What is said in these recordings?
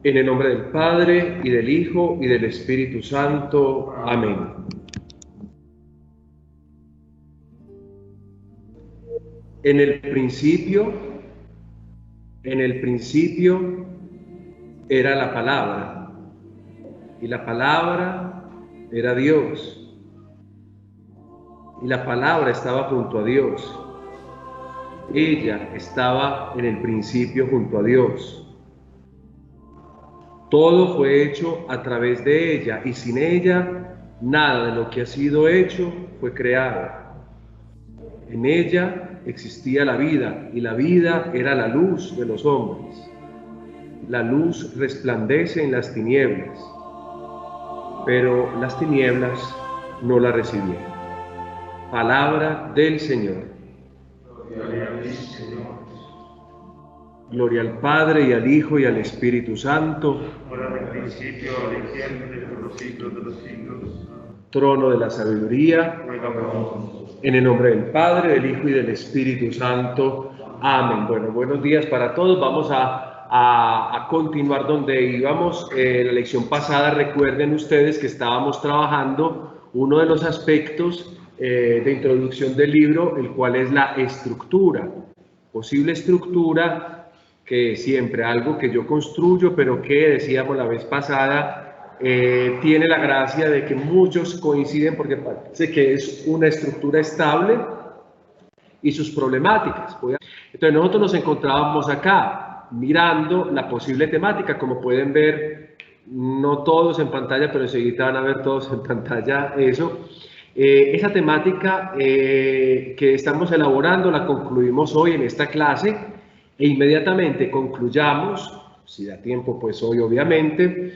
En el nombre del Padre, y del Hijo, y del Espíritu Santo. Amén. En el principio era la palabra, y la palabra era Dios, y la palabra estaba junto a Dios. Ella estaba en el principio junto a Dios. Todo fue hecho a través de ella, y sin ella nada de lo que ha sido hecho fue creado. En ella existía la vida, y la vida era la luz de los hombres. La luz resplandece en las tinieblas, pero las tinieblas no la recibieron. Palabra del Señor. Gloria a ti, Señor. Gloria al Padre, y al Hijo, y al Espíritu Santo. Ahora en el principio, ahora y siempre, por los siglos de los siglos. Trono de la sabiduría. Ruega por nosotros. En el nombre del Padre, del Hijo y del Espíritu Santo. Amén. Bueno, buenos días para todos. Vamos a continuar donde íbamos. La lección pasada, recuerden ustedes que estábamos trabajando uno de los aspectos de introducción del libro, el cual es la estructura. Posible estructura que siempre algo que yo construyo, pero que decíamos la vez pasada, tiene la gracia de que muchos coinciden porque parece que es una estructura estable y sus problemáticas. Entonces nosotros nos encontrábamos acá mirando la posible temática, como pueden ver, no todos en pantalla, pero enseguida van a ver todos en pantalla eso. Esa temática que estamos elaborando la concluimos hoy en esta clase, e inmediatamente concluyamos, si da tiempo pues hoy obviamente,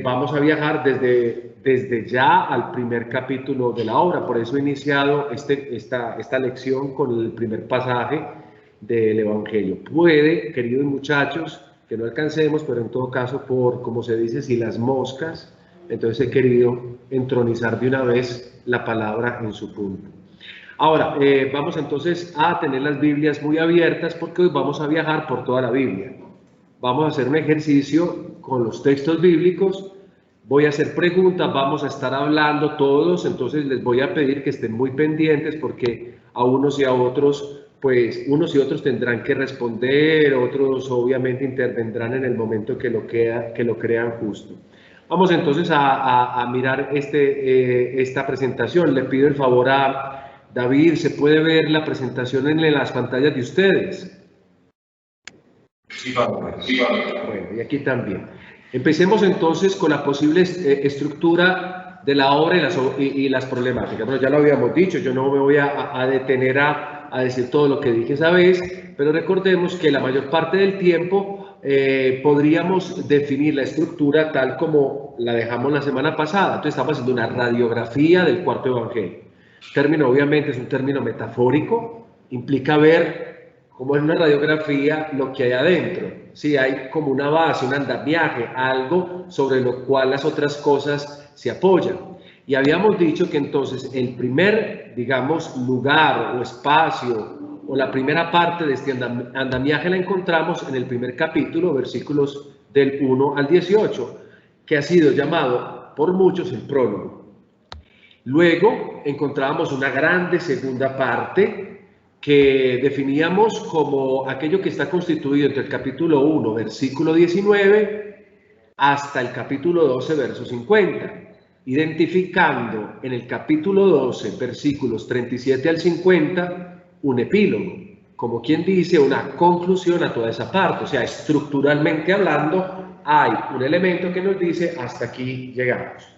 vamos a viajar desde ya al primer capítulo de la obra. Por eso he iniciado esta lección con el primer pasaje del Evangelio. Puede, queridos muchachos, que no alcancemos, pero en todo caso, por, como se dice, si las moscas, entonces he querido entronizar de una vez la palabra en su punto. Ahora, vamos entonces a tener las Biblias muy abiertas porque hoy vamos a viajar por toda la Biblia. Vamos a hacer un ejercicio con los textos bíblicos, voy a hacer preguntas, vamos a estar hablando todos, entonces les voy a pedir que estén muy pendientes porque a unos y a otros, pues unos y otros tendrán que responder, otros obviamente intervendrán en el momento que lo crean justo. Vamos entonces a mirar esta presentación. Le pido el favor a David, ¿se puede ver la presentación en las pantallas de ustedes? Sí, padre. Sí, padre. Bueno, y aquí también. Empecemos entonces con la posible estructura de la obra y las problemáticas. Bueno, ya lo habíamos dicho, yo no me voy a detener a decir todo lo que dije esa vez, pero recordemos que la mayor parte del tiempo podríamos definir la estructura tal como la dejamos la semana pasada. Entonces estamos haciendo una radiografía del cuarto evangelio. Término, obviamente, es un término metafórico, implica ver, como en una radiografía, lo que hay adentro. Sí, hay como una base, un andamiaje, algo sobre lo cual las otras cosas se apoyan. Y habíamos dicho que entonces el primer, digamos, lugar o espacio o la primera parte de este andamiaje la encontramos en el primer capítulo, versículos del 1 al 18, que ha sido llamado por muchos el prólogo. Luego encontrábamos una grande segunda parte que definíamos como aquello que está constituido entre el capítulo 1, versículo 19, hasta el capítulo 12, verso 50, identificando en el capítulo 12, versículos 37 al 50, un epílogo, como quien dice, una conclusión a toda esa parte. O sea, estructuralmente hablando, hay un elemento que nos dice hasta aquí llegamos.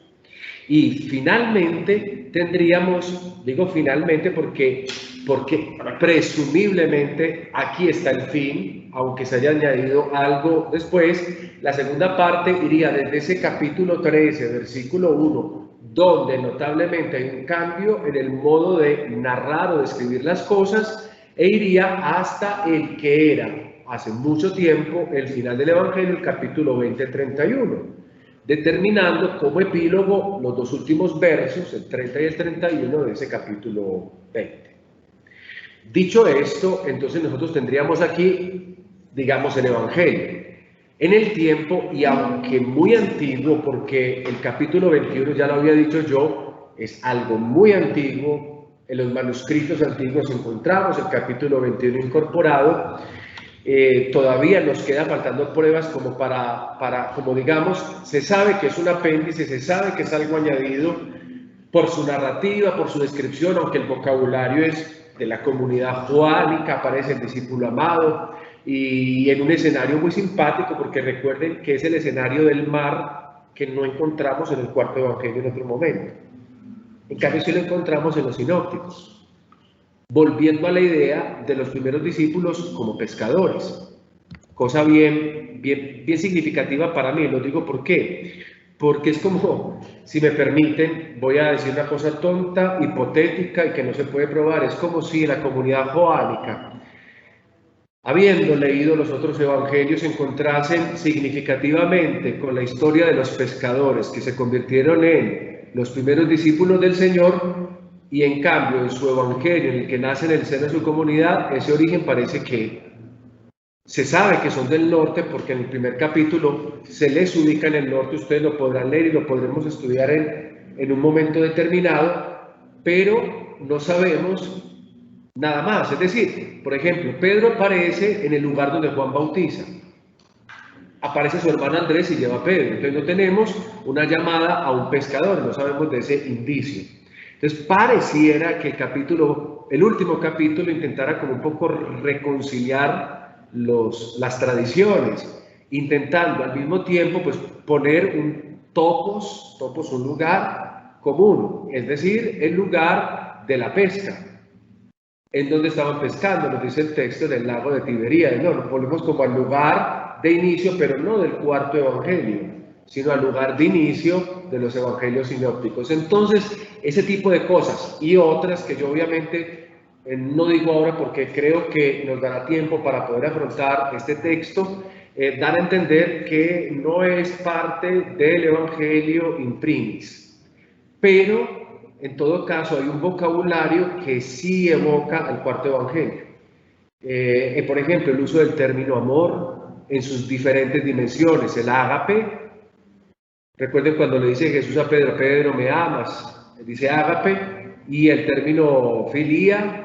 Y finalmente tendríamos, digo finalmente porque presumiblemente aquí está el fin, aunque se haya añadido algo después. La segunda parte iría desde ese capítulo 13, versículo 1, donde notablemente hay un cambio en el modo de narrar o describir las cosas, e iría hasta el que era hace mucho tiempo el final del Evangelio, el capítulo 20-31. Determinando como epílogo los dos últimos versos, el 30 y el 31 de ese capítulo 20. Dicho esto, entonces nosotros tendríamos aquí, digamos, el Evangelio. en el tiempo, y aunque muy antiguo, porque el capítulo 21, ya lo había dicho yo, es algo muy antiguo, en los manuscritos antiguos encontramos el capítulo 21 incorporado, todavía nos queda faltando pruebas como como digamos, se sabe que es un apéndice, se sabe que es algo añadido por su narrativa, por su descripción, aunque el vocabulario es de la comunidad joánica, aparece el discípulo amado, y en un escenario muy simpático, porque recuerden que es el escenario del mar que no encontramos en el cuarto evangelio en otro momento. En cambio, sí lo encontramos en los sinópticos. Volviendo a la idea de los primeros discípulos como pescadores, cosa bien significativa para mí. Lo digo ¿por qué? Porque es como, si me permiten, voy a decir una cosa tonta, hipotética y que no se puede probar, es como si la comunidad joánica, habiendo leído los otros evangelios, encontrasen significativamente con la historia de los pescadores que se convirtieron en los primeros discípulos del Señor, y en cambio en su evangelio, en el que nace en el seno de su comunidad, ese origen parece que se sabe que son del norte, porque en el primer capítulo se les ubica en el norte. Ustedes lo podrán leer y lo podremos estudiar en un momento determinado, pero no sabemos nada más. Es decir, por ejemplo, Pedro aparece en el lugar donde Juan bautiza. Aparece su hermano Andrés y lleva a Pedro. Entonces no tenemos una llamada a un pescador, no sabemos de ese indicio. Entonces pareciera que el último capítulo intentara como un poco reconciliar las tradiciones, intentando al mismo tiempo pues poner un topos, un lugar común, es decir, el lugar de la pesca. En donde estaban pescando, nos dice el texto, en el lago de Tiberíades. No, nos ponemos como al lugar de inicio, pero no del cuarto evangelio, sino al lugar de inicio de los evangelios sinópticos. Entonces, ese tipo de cosas y otras que yo obviamente no digo ahora porque creo que nos dará tiempo para poder afrontar este texto, dan a entender que no es parte del evangelio in primis, pero en todo caso hay un vocabulario que sí evoca al cuarto evangelio. Por ejemplo, el uso del término amor en sus diferentes dimensiones, el ágape. Recuerden cuando le dice Jesús a Pedro, Pedro, ¿me amas? Dice ágape, y el término filía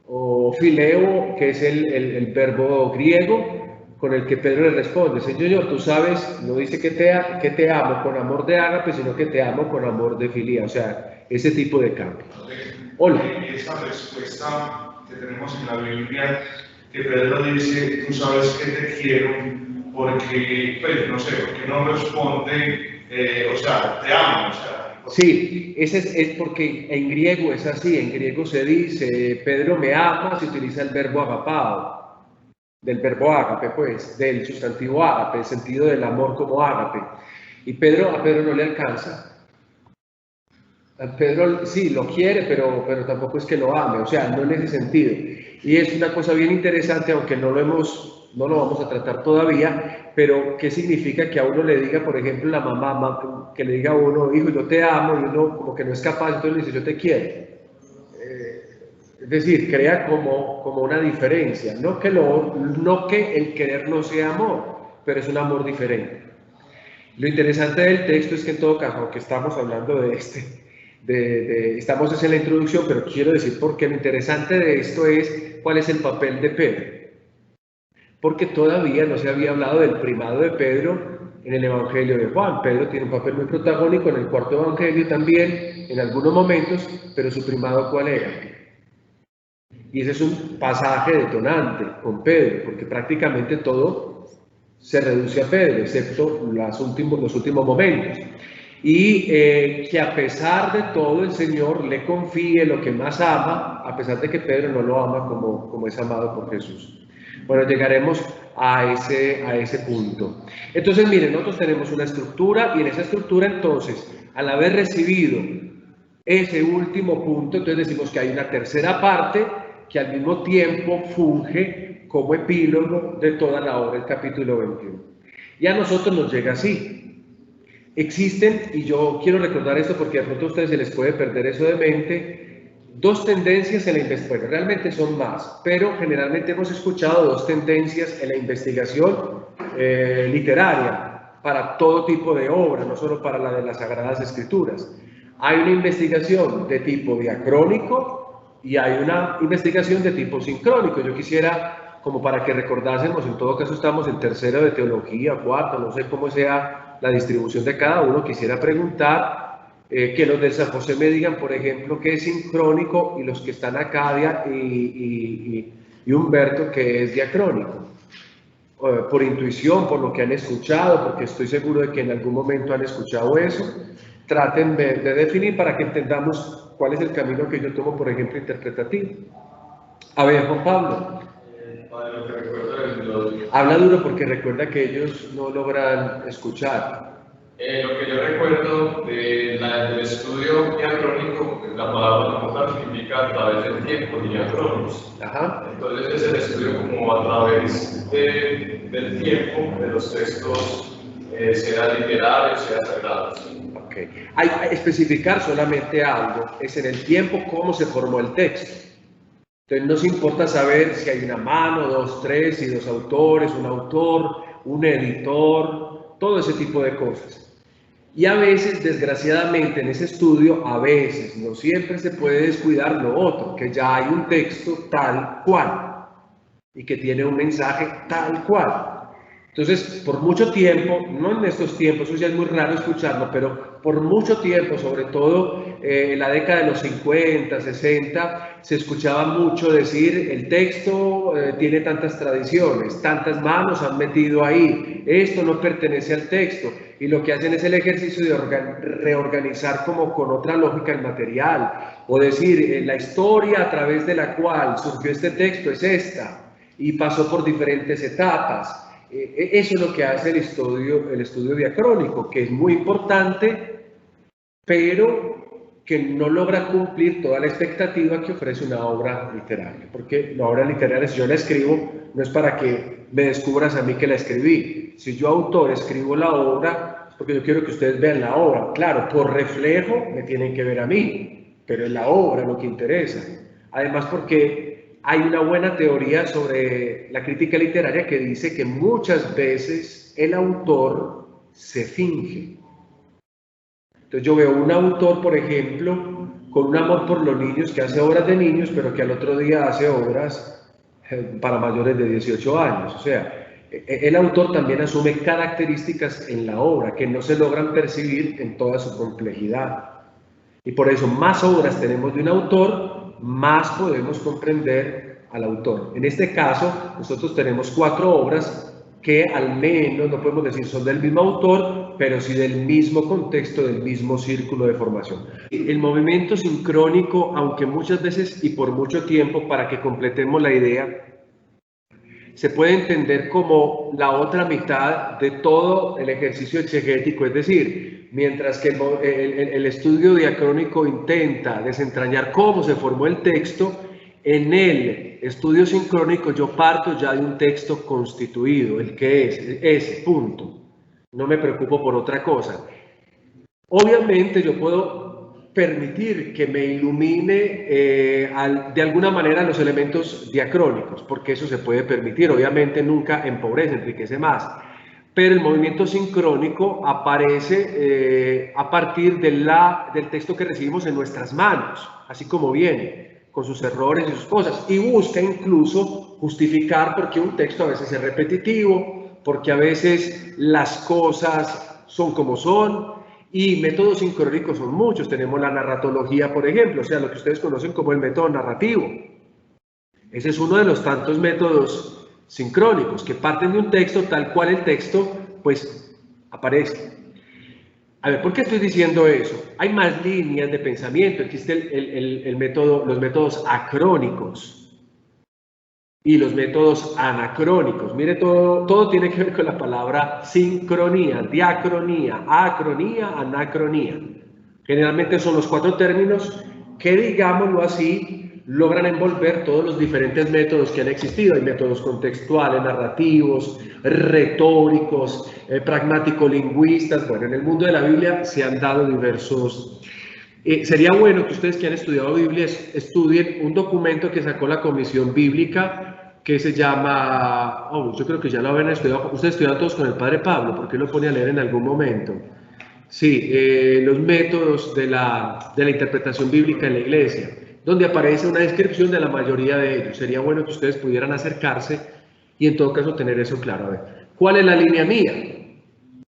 o fileo, que es el verbo griego con el que Pedro le responde, Señor, tú sabes, no dice que te amo con amor de ágape, sino que te amo con amor de filía, o sea, ese tipo de cambio. Hola. Esa respuesta que tenemos en la Biblia, que Pedro dice, tú sabes que te quiero, porque, pues, no sé, porque no responde, o sea, te amo, o sea. Sí, es porque en griego es así, en griego se dice, Pedro me ama, se utiliza el verbo agapao, del verbo ágape, pues, del sustantivo ágape, el sentido del amor como ágape. Y a Pedro no le alcanza. A Pedro sí lo quiere, pero tampoco es que lo ame, o sea, no en ese sentido. Y es una cosa bien interesante, aunque no lo vamos a tratar todavía, pero ¿qué significa que a uno le diga, por ejemplo, la mamá, que le diga a uno, hijo, yo te amo, y uno como que no es capaz, entonces le dice, yo te quiero? Es decir, crea como una diferencia, no que el querer no sea amor, pero es un amor diferente. Lo interesante del texto es que en todo caso, aunque estamos hablando estamos en la introducción, pero quiero decir porque lo interesante de esto es cuál es el papel de Pedro. Porque todavía no se había hablado del primado de Pedro en el Evangelio de Juan. Pedro tiene un papel muy protagónico en el cuarto Evangelio también, en algunos momentos, pero su primado ¿cuál era? Y ese es un pasaje detonante con Pedro, porque prácticamente todo se reduce a Pedro, excepto los últimos momentos. Y que a pesar de todo el Señor le confíe lo que más ama, a pesar de que Pedro no lo ama como es amado por Jesús. Bueno, llegaremos a ese punto. Entonces, miren, nosotros tenemos una estructura, y en esa estructura entonces, al haber recibido ese último punto, entonces decimos que hay una tercera parte que al mismo tiempo funge como epílogo de toda la obra del capítulo 21. Y a nosotros nos llega así. Existen, y yo quiero recordar esto porque de pronto a ustedes se les puede perder eso de mente, dos tendencias en la investigación. Bueno, realmente son más, pero generalmente hemos escuchado dos tendencias en la investigación literaria para todo tipo de obra, no solo para la de las Sagradas Escrituras. Hay una investigación de tipo diacrónico y hay una investigación de tipo sincrónico. Yo quisiera, como para que recordásemos, en todo caso estamos en tercero de teología, cuarto, no sé cómo sea la distribución de cada uno, quisiera preguntar que los del San José me digan, por ejemplo, qué es sincrónico, y los que están acá y Humberto, que es diacrónico. Por intuición, por lo que han escuchado, porque estoy seguro de que en algún momento han escuchado eso, traten de definir para que entendamos cuál es el camino que yo tomo, por ejemplo, interpretativo. A ver, Juan Pablo. Habla duro porque recuerda que ellos no logran escuchar. Lo que yo recuerdo del estudio diacrónico, la palabra como tal significa a través del tiempo, diacronos. Ajá. Entonces es el estudio como a través del tiempo de los textos, sea literarios, sea sagrados. Okay. Hay especificar solamente algo, es en el tiempo cómo se formó el texto. Entonces nos importa saber si hay una mano, dos, tres, y dos autores, un autor, un editor, todo ese tipo de cosas. Y a veces, desgraciadamente, en ese estudio, a veces, no siempre se puede descuidar lo otro, que ya hay un texto tal cual y que tiene un mensaje tal cual. Entonces, por mucho tiempo, no en estos tiempos, eso ya es muy raro escucharlo, pero por mucho tiempo, sobre todo en la década de los 50, 60, se escuchaba mucho decir, el texto tiene tantas tradiciones, tantas manos han metido ahí, esto no pertenece al texto, y lo que hacen es el ejercicio de reorganizar como con otra lógica el material, o decir, la historia a través de la cual surgió este texto es esta, y pasó por diferentes etapas. Eso es lo que hace el estudio diacrónico, que es muy importante, pero que no logra cumplir toda la expectativa que ofrece una obra literaria. Porque la obra literaria, si yo la escribo, no es para que me descubras a mí que la escribí. Si yo, autor, escribo la obra, porque yo quiero que ustedes vean la obra. Claro, por reflejo me tienen que ver a mí, pero es la obra lo que interesa. Además, porque hay una buena teoría sobre la crítica literaria que dice que muchas veces el autor se finge. Entonces yo veo un autor, por ejemplo, con un amor por los niños, que hace obras de niños, pero que al otro día hace obras para mayores de 18 años. O sea, el autor también asume características en la obra que no se logran percibir en toda su complejidad. Y por eso más obras tenemos de un autor, más podemos comprender al autor. En este caso, nosotros tenemos 4 obras que al menos, no podemos decir son del mismo autor, pero sí del mismo contexto, del mismo círculo de formación. El movimiento sincrónico, aunque muchas veces y por mucho tiempo, para que completemos la idea, se puede entender como la otra mitad de todo el ejercicio exegético, es decir, mientras que el estudio diacrónico intenta desentrañar cómo se formó el texto, en el estudio sincrónico yo parto ya de un texto constituido, el que es, ese, punto. No me preocupo por otra cosa. Obviamente yo puedo permitir que me ilumine de alguna manera los elementos diacrónicos, porque eso se puede permitir, obviamente nunca empobrece, enriquece más. Pero el movimiento sincrónico aparece a partir del texto que recibimos en nuestras manos, así como viene, con sus errores y sus cosas, y busca incluso justificar por qué un texto a veces es repetitivo, porque a veces las cosas son como son, y métodos sincrónicos son muchos. Tenemos la narratología, por ejemplo, o sea, lo que ustedes conocen como el método narrativo. Ese es uno de los tantos métodos sincrónicos que parten de un texto tal cual el texto, pues, aparece. A ver, ¿por qué estoy diciendo eso? Hay más líneas de pensamiento. Existe los métodos acrónicos y los métodos anacrónicos. Mire, todo tiene que ver con la palabra sincronía, diacronía, acronía, anacronía. Generalmente son los 4 términos que, digámoslo así, logran envolver todos los diferentes métodos que han existido. Hay métodos contextuales, narrativos, retóricos, pragmático-lingüistas. Bueno, en el mundo de la Biblia se han dado diversos. Sería bueno que ustedes que han estudiado Biblia estudien un documento que sacó la Comisión Bíblica, que se llama, yo creo que ya lo habían estudiado, ustedes estudiaron todos con el padre Pablo, porque lo pone a leer en algún momento. Sí, los métodos de la interpretación bíblica en la iglesia, donde aparece una descripción de la mayoría de ellos. Sería bueno que ustedes pudieran acercarse y en todo caso tener eso claro. A ver, ¿cuál es la línea mía?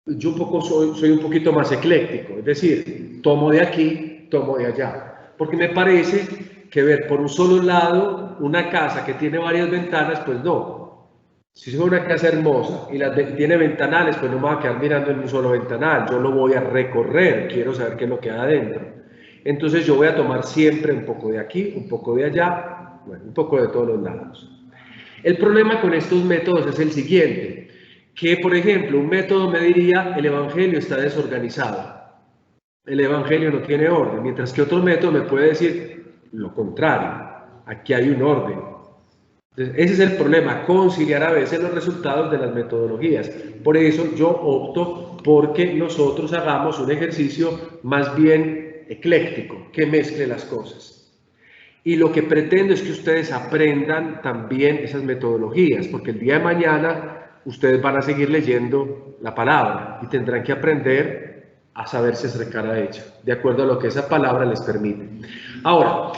Yo soy un poquito más ecléctico, es decir, tomo de aquí, tomo de allá, porque me parece que ver por un solo lado una casa que tiene varias ventanas, pues no. Si es una casa hermosa y tiene ventanales, pues no me voy a quedar mirando en un solo ventanal, yo lo voy a recorrer, quiero saber qué es lo que hay adentro. Entonces yo voy a tomar siempre un poco de aquí, un poco de allá, bueno, un poco de todos los lados. El problema con estos métodos es el siguiente, que por ejemplo un método me diría el evangelio está desorganizado, el evangelio no tiene orden, mientras que otro método me puede decir lo contrario, aquí hay un orden. Entonces, ese es el problema, conciliar a veces los resultados de las metodologías. Por eso yo opto porque nosotros hagamos un ejercicio más bien ecléctico, que mezcle las cosas. Y lo que pretendo es que ustedes aprendan también esas metodologías, porque el día de mañana ustedes van a seguir leyendo la palabra y tendrán que aprender a saber si es recara hecha, de acuerdo a lo que esa palabra les permite. Ahora,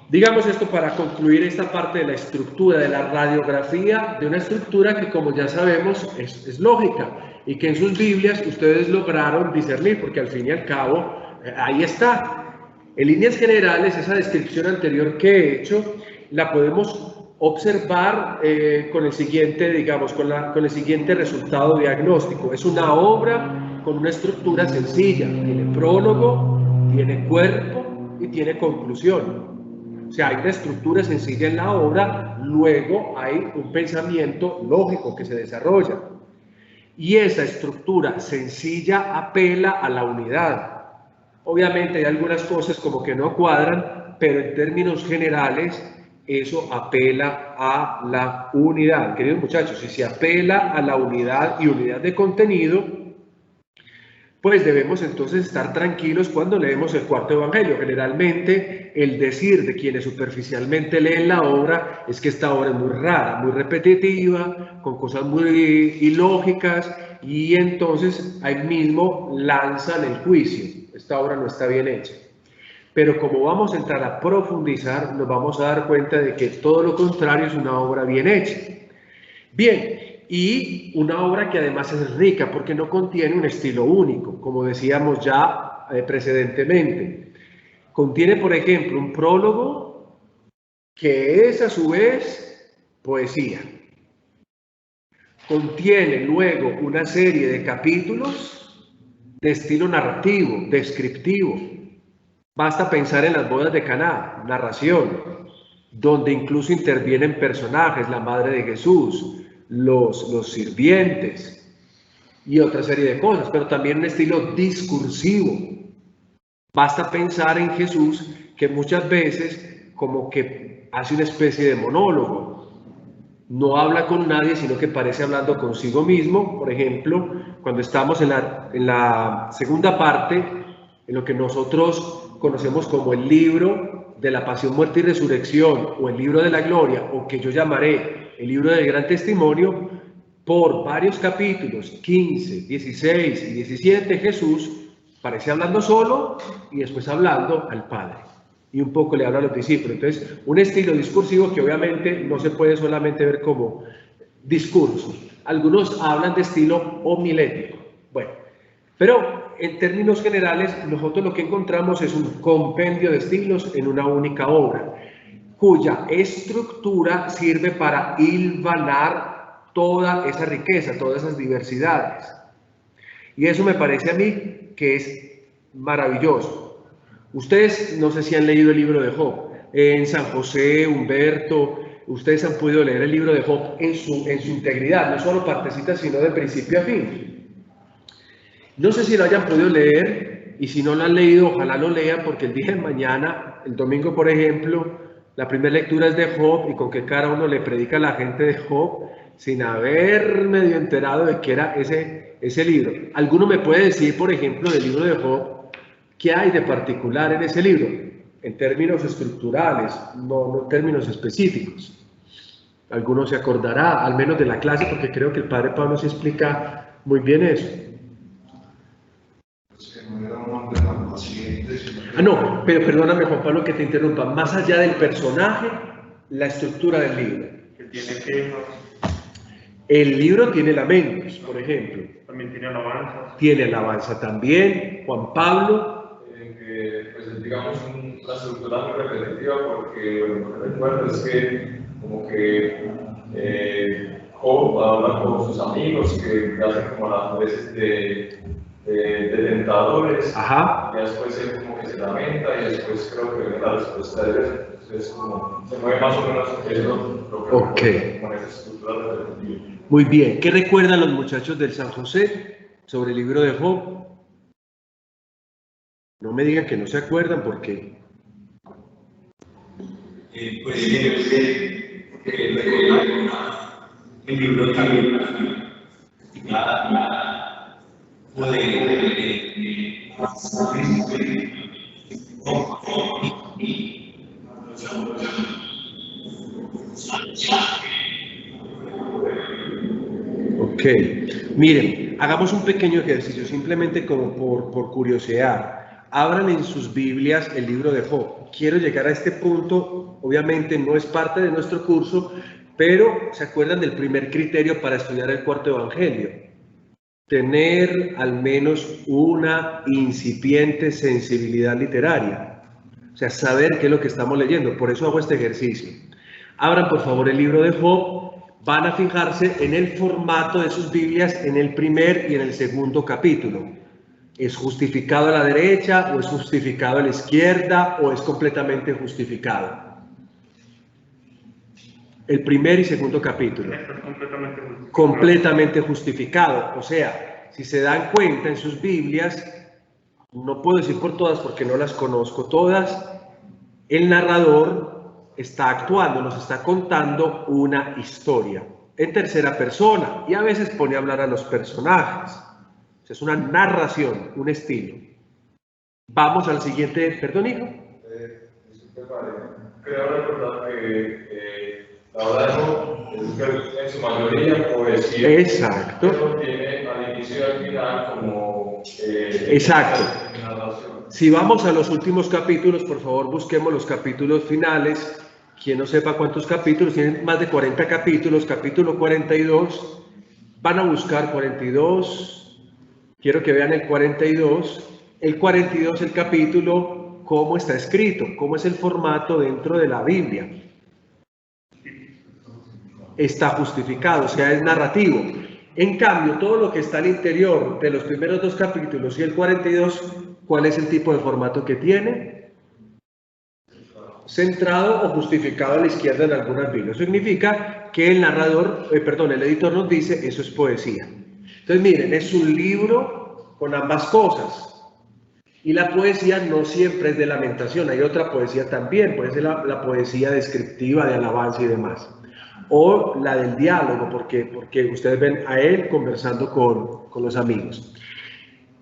digamos esto para concluir esta parte de la estructura, de la radiografía, de una estructura que como ya sabemos es lógica y que en sus Biblias ustedes lograron discernir, porque al fin y al cabo ahí está. En líneas generales, esa descripción anterior que he hecho la podemos observar con el siguiente, digamos, con el siguiente resultado diagnóstico. Es una obra con una estructura sencilla, tiene prólogo, tiene cuerpo y tiene conclusión. O sea, hay una estructura sencilla en la obra, luego hay un pensamiento lógico que se desarrolla. Y esa estructura sencilla apela a la unidad. Obviamente hay algunas cosas como que no cuadran, pero en términos generales eso apela a la unidad. Queridos muchachos, si se apela a la unidad y unidad de contenido, pues debemos entonces estar tranquilos cuando leemos el cuarto evangelio. Generalmente el decir de quienes superficialmente leen la obra es que esta obra es muy rara, muy repetitiva, con cosas muy ilógicas, y entonces ahí mismo lanzan el juicio. Esta obra no está bien hecha. Pero como vamos a entrar a profundizar, nos vamos a dar cuenta de que todo lo contrario es una obra bien hecha. Bien. Y una obra que además es rica porque no contiene un estilo único, como decíamos ya precedentemente. Contiene, por ejemplo, un prólogo que es a su vez poesía. Contiene luego una serie de capítulos de estilo narrativo, descriptivo. Basta pensar en las bodas de Caná, narración, donde incluso intervienen personajes, la madre de Jesús, los sirvientes y otra serie de cosas, pero también un estilo discursivo. Basta pensar en Jesús, que muchas veces como que hace una especie de monólogo, no habla con nadie, sino que parece hablando consigo mismo. Por ejemplo, cuando estamos en la segunda parte, en lo que nosotros conocemos como el libro de la pasión, muerte y resurrección, o el libro de la gloria, o que yo llamaré el libro del gran testimonio, por varios capítulos, 15, 16 y 17, Jesús parece hablando solo y después hablando al Padre. Y un poco le habla a los discípulos. Entonces, un estilo discursivo que obviamente no se puede solamente ver como discurso. Algunos hablan de estilo homilético. Bueno, pero en términos generales, nosotros lo que encontramos es un compendio de estilos en una única obra, cuya estructura sirve para hilvanar toda esa riqueza, todas esas diversidades. Y eso me parece a mí que es maravilloso. Ustedes no sé si han leído el libro de Job. En San José, Humberto, ustedes han podido leer el libro de Job en su integridad, no solo partecitas, sino de principio a fin. No sé si lo hayan podido leer, y si no lo han leído, ojalá lo lean, porque el día de mañana, el domingo por ejemplo, la primera lectura es de Job, y con qué cara uno le predica a la gente de Job sin haber medio enterado de qué era ese libro. ¿Alguno me puede decir, por ejemplo, del libro de Job, qué hay de particular en ese libro? En términos estructurales, no en términos específicos. Alguno se acordará, al menos de la clase, porque creo que el padre Pablo se explica muy bien eso. No era un hombre tan paciente, No, pero perdóname Juan Pablo que te interrumpa, más allá del personaje, la estructura del libro. Que tiene quejas, El libro tiene lamentos, por ejemplo. también tiene alabanzas. Tiene alabanza también, Juan Pablo. Pues digamos una estructura muy repetitiva porque bueno, lo que recuerdo es que como que Job habla con sus amigos que hacen como las veces de tentadores. Ajá. Y después él como que se lamenta y después creo que viene la respuesta de él. Entonces como se mueve más o menos eso lo que Ok. recuerdo, con esa estructura repetitiva. Muy bien. ¿Qué recuerdan los muchachos del San José sobre el libro de Job? No me digan que no se acuerdan porque... El libro también Ok, miren, hagamos un pequeño ejercicio, simplemente como por curiosidad. Abran en sus Biblias el libro de Job. Quiero llegar a este punto, obviamente no es parte de nuestro curso, pero ¿se acuerdan del primer criterio para estudiar el cuarto evangelio? Tener al menos una incipiente sensibilidad literaria. O sea, saber qué es lo que estamos leyendo. Por eso hago este ejercicio. Abran por favor el libro de Job. Van a fijarse en el formato de sus Biblias en el primer y en el segundo capítulo. ¿Es justificado a la derecha o es justificado a la izquierda o es completamente justificado? El primer y segundo capítulo. Esto es completamente justificado. Completamente justificado. O sea, si se dan cuenta en sus Biblias, no puedo decir por todas porque no las conozco todas, el narrador está actuando, nos está contando una historia en tercera persona y a veces pone a hablar a los personajes. O sea, es una narración, un estilo. Vamos al siguiente, perdón hijo. Disculpe, padre. Creo recordar que la obra de Job es en su mayoría poesía. Exacto. Pero tiene al inicio y al final como Exacto. narración. Si vamos a los últimos capítulos, por favor busquemos los capítulos finales. Quien no sepa cuántos capítulos, tienen más de 40 capítulos, capítulo 42, van a buscar 42, quiero que vean el 42, el capítulo, cómo está escrito, cómo es el formato dentro de la Biblia. Está justificado, o sea, es narrativo. En cambio, todo lo que está al interior de los primeros dos capítulos y el 42, ¿cuál es el tipo de formato que tiene? Centrado o justificado a la izquierda en algunas Biblias. Eso significa que el narrador, el editor nos dice, eso es poesía. Entonces miren, es un libro con ambas cosas. Y la poesía no siempre es de lamentación, hay otra poesía también, puede ser la poesía descriptiva, de alabanza y demás. O la del diálogo, porque ustedes ven a él conversando con los amigos.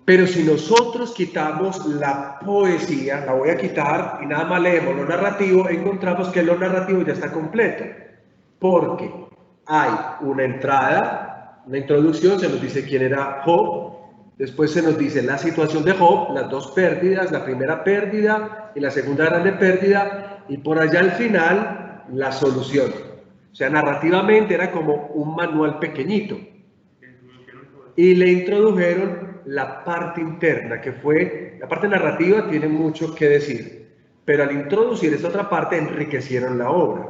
Pero si nosotros quitamos la poesía, la voy a quitar y nada más leemos lo narrativo, encontramos que lo narrativo ya está completo. Porque hay una entrada, una introducción, se nos dice quién era Job, después se nos dice la situación de Job, las dos pérdidas, la primera pérdida y la segunda grande pérdida, y por allá al final la solución. O sea, narrativamente era como un manual pequeñito. Y le introdujeron la parte interna, que fue, la parte narrativa tiene mucho que decir, pero al introducir esta otra parte enriquecieron la obra,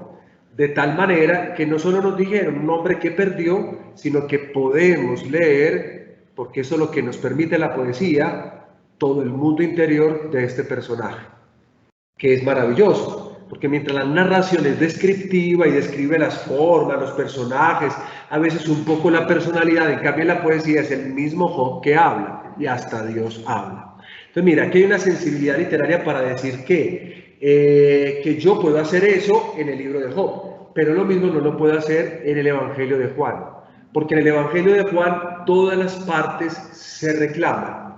de tal manera que no solo nos dijeron un hombre que perdió, sino que podemos leer, porque eso es lo que nos permite la poesía, todo el mundo interior de este personaje, que es maravilloso. Porque mientras la narración es descriptiva y describe las formas, los personajes, a veces un poco la personalidad, en cambio la poesía es el mismo Job que habla y hasta Dios habla. Entonces mira, aquí hay una sensibilidad literaria para decir que yo puedo hacer eso en el libro de Job, pero lo mismo no lo puedo hacer en el Evangelio de Juan, porque en el Evangelio de Juan todas las partes se reclaman.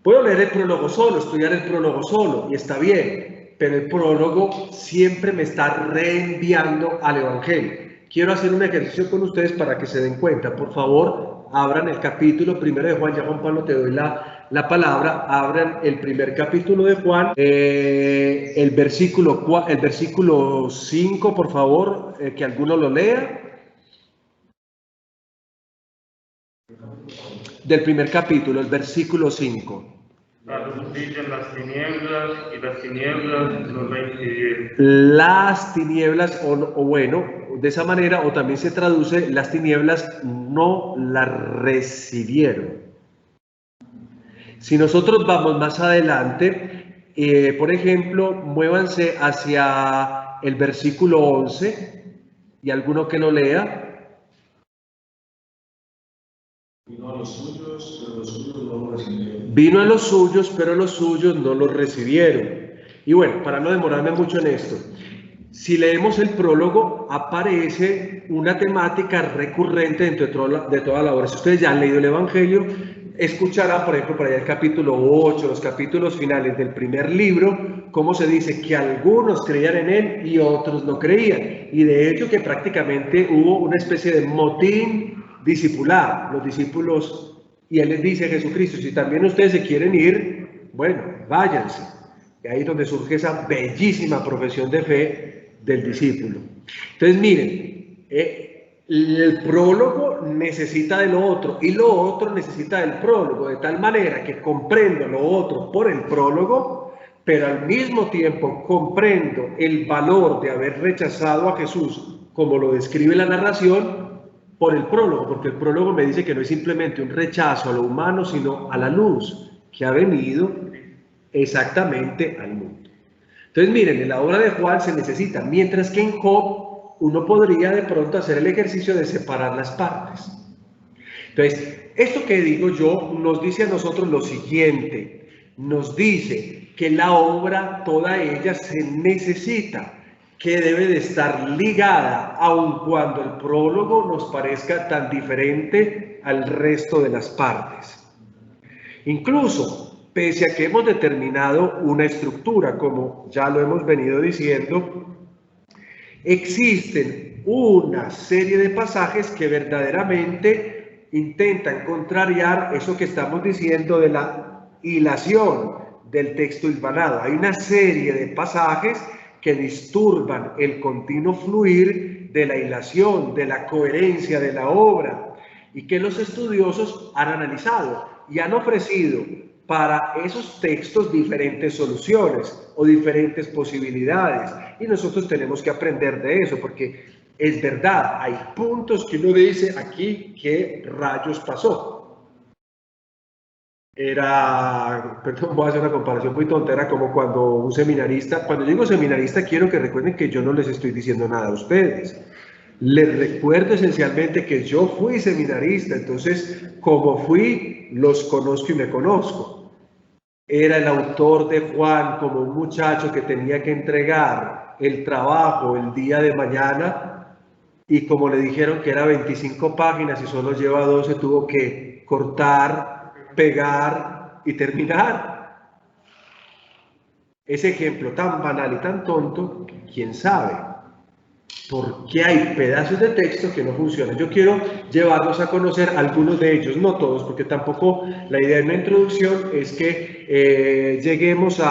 Puedo leer el prólogo solo, estudiar el prólogo solo y está bien, pero el prólogo siempre me está reenviando al Evangelio. quiero hacer un ejercicio con ustedes para que se den cuenta. Por favor, abran el capítulo primero de Juan. Ya, Juan Pablo, te doy la palabra. Abran el primer capítulo de Juan, el versículo 5, por favor, que alguno lo lea. Del primer capítulo, el versículo 5. La luz brilla en las tinieblas y las tinieblas no la impidieron. Las tinieblas, o bueno, de esa manera, o también se traduce, las tinieblas no la recibieron. Si nosotros vamos más adelante, por ejemplo, muévanse hacia el versículo 11, y alguno que lo lea. Vino a los suyos, pero los suyos no lo recibieron. Vino a los suyos, pero los suyos no lo recibieron. Y bueno, para no demorarme mucho en esto, si leemos el prólogo, aparece una temática recurrente dentro de toda la obra. Si ustedes ya han leído el Evangelio, escucharán, por ejemplo, por allá el capítulo 8, los capítulos finales del primer libro, cómo se dice que algunos creían en él y otros no creían. Y de hecho que prácticamente hubo una especie de motín discipular, los discípulos, y él les dice a Jesucristo, si también ustedes se quieren ir, bueno, váyanse. Y ahí es donde surge esa bellísima profesión de fe del discípulo. Entonces miren, el prólogo necesita de lo otro y lo otro necesita del prólogo, de tal manera que comprendo lo otro por el prólogo, pero al mismo tiempo comprendo el valor de haber rechazado a Jesús, como lo describe la narración, por el prólogo, porque el prólogo me dice que no es simplemente un rechazo a lo humano, sino a la luz que ha venido exactamente al mundo. Entonces miren, en la obra de Juan se necesita, mientras que en Job uno podría de pronto hacer el ejercicio de separar las partes. Entonces, esto que digo yo nos dice a nosotros lo siguiente, nos dice que la obra, toda ella se necesita, que debe de estar ligada, aun cuando el prólogo nos parezca tan diferente al resto de las partes. Incluso, pese a que hemos determinado una estructura, como ya lo hemos venido diciendo, existen una serie de pasajes que verdaderamente intentan contrariar eso que estamos diciendo de la hilación del texto hilvanado. Hay una serie de pasajes que disturban el continuo fluir de la hilación, de la coherencia de la obra, y que los estudiosos han analizado y han ofrecido para esos textos diferentes soluciones o diferentes posibilidades, y nosotros tenemos que aprender de eso, porque es verdad, hay puntos que uno dice aquí, ¿qué rayos pasó? Perdón, voy a hacer una comparación muy tonta, era como cuando un seminarista, cuando digo seminarista quiero que recuerden que yo no les estoy diciendo nada a ustedes, les recuerdo esencialmente que yo fui seminarista, entonces como fui, los conozco y me conozco. Era el autor de Juan como un muchacho que tenía que entregar el trabajo el día de mañana y como le dijeron que era 25 páginas y solo lleva 12, tuvo que cortar, pegar y terminar. Ese ejemplo tan banal y tan tonto, quién sabe por qué hay pedazos de texto que no funcionan. Yo quiero llevarlos a conocer algunos de ellos, no todos, porque tampoco la idea de una introducción es que lleguemos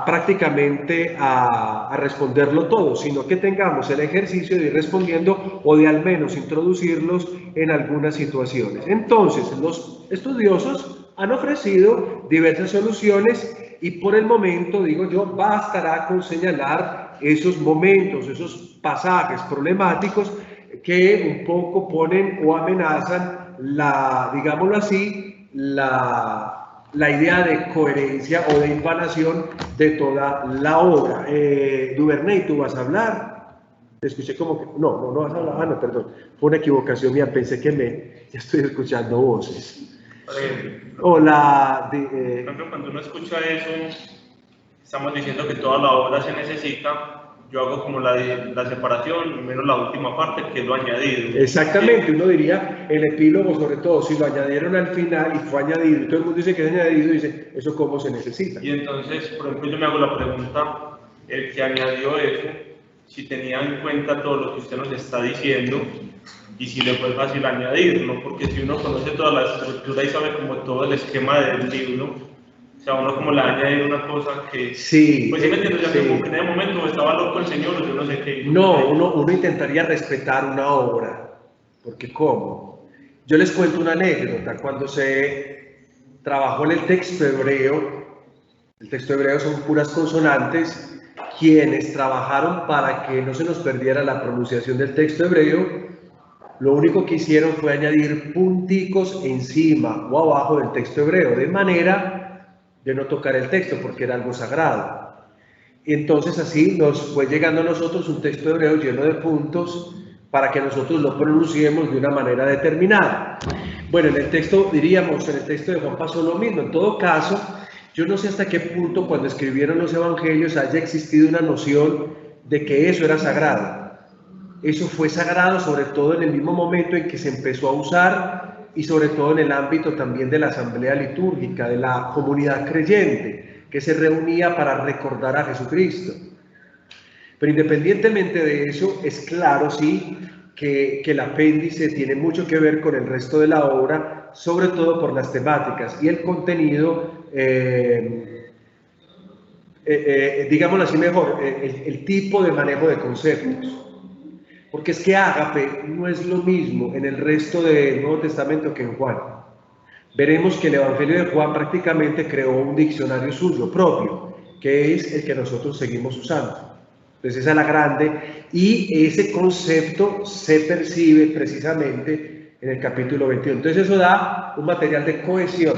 prácticamente a responderlo todo, sino que tengamos el ejercicio de ir respondiendo o de al menos introducirlos en algunas situaciones. Entonces, los estudiosos han ofrecido diversas soluciones y por el momento, digo yo, bastará con señalar esos momentos, esos pasajes problemáticos que un poco ponen o amenazan digámoslo así, la idea de coherencia o de hilvanación de toda la obra. Duvernay, ¿tú vas a hablar? Te escuché como que... No vas a hablar. Ah, no, perdón. Fue una equivocación mía. Pensé que ya estoy escuchando voces. Hola. Cuando uno escucha eso, estamos diciendo que toda la obra se necesita. Yo hago como la separación, menos la última parte, que es lo añadido. Exactamente, uno diría el epílogo, sobre todo, si lo añadieron al final y fue añadido, y todo el mundo dice que es añadido, dice, ¿eso cómo se necesita? Y entonces, por ejemplo, yo me hago la pregunta, el que añadió eso, si tenía en cuenta todo lo que usted nos está diciendo y si le fue fácil añadirlo, porque si uno conoce toda la estructura y sabe como todo el esquema del libro, o sea, uno como le añade una cosa que... Sí, pues sí me entiendo, ya sí. como que en ese momento estaba loco el señor, o yo no sé qué. No, uno intentaría respetar una obra, porque ¿cómo? Yo les cuento una anécdota. Cuando se trabajó en el texto hebreo son puras consonantes. Quienes trabajaron para que no se nos perdiera la pronunciación del texto hebreo, lo único que hicieron fue añadir punticos encima o abajo del texto hebreo, de manera de no tocar el texto, porque era algo sagrado. Entonces así nos fue llegando a nosotros un texto hebreo lleno de puntos para que nosotros lo pronunciemos de una manera determinada. Bueno, en el texto, diríamos, en el texto de Juan pasó lo mismo. En todo caso, yo no sé hasta qué punto cuando escribieron los evangelios haya existido una noción de que eso era sagrado. Eso fue sagrado sobre todo en el mismo momento en que se empezó a usar y sobre todo en el ámbito también de la asamblea litúrgica, de la comunidad creyente, que se reunía para recordar a Jesucristo. Pero independientemente de eso, es claro, sí, que el apéndice tiene mucho que ver con el resto de la obra, sobre todo por las temáticas y el contenido, digámoslo así mejor, el tipo de manejo de conceptos. Porque es que ágape no es lo mismo en el resto del Nuevo Testamento que en Juan. Veremos que el Evangelio de Juan prácticamente creó un diccionario suyo propio, que es el que nosotros seguimos usando. Entonces esa es la grande, y ese concepto se percibe precisamente en el capítulo 21. Entonces eso da un material de cohesión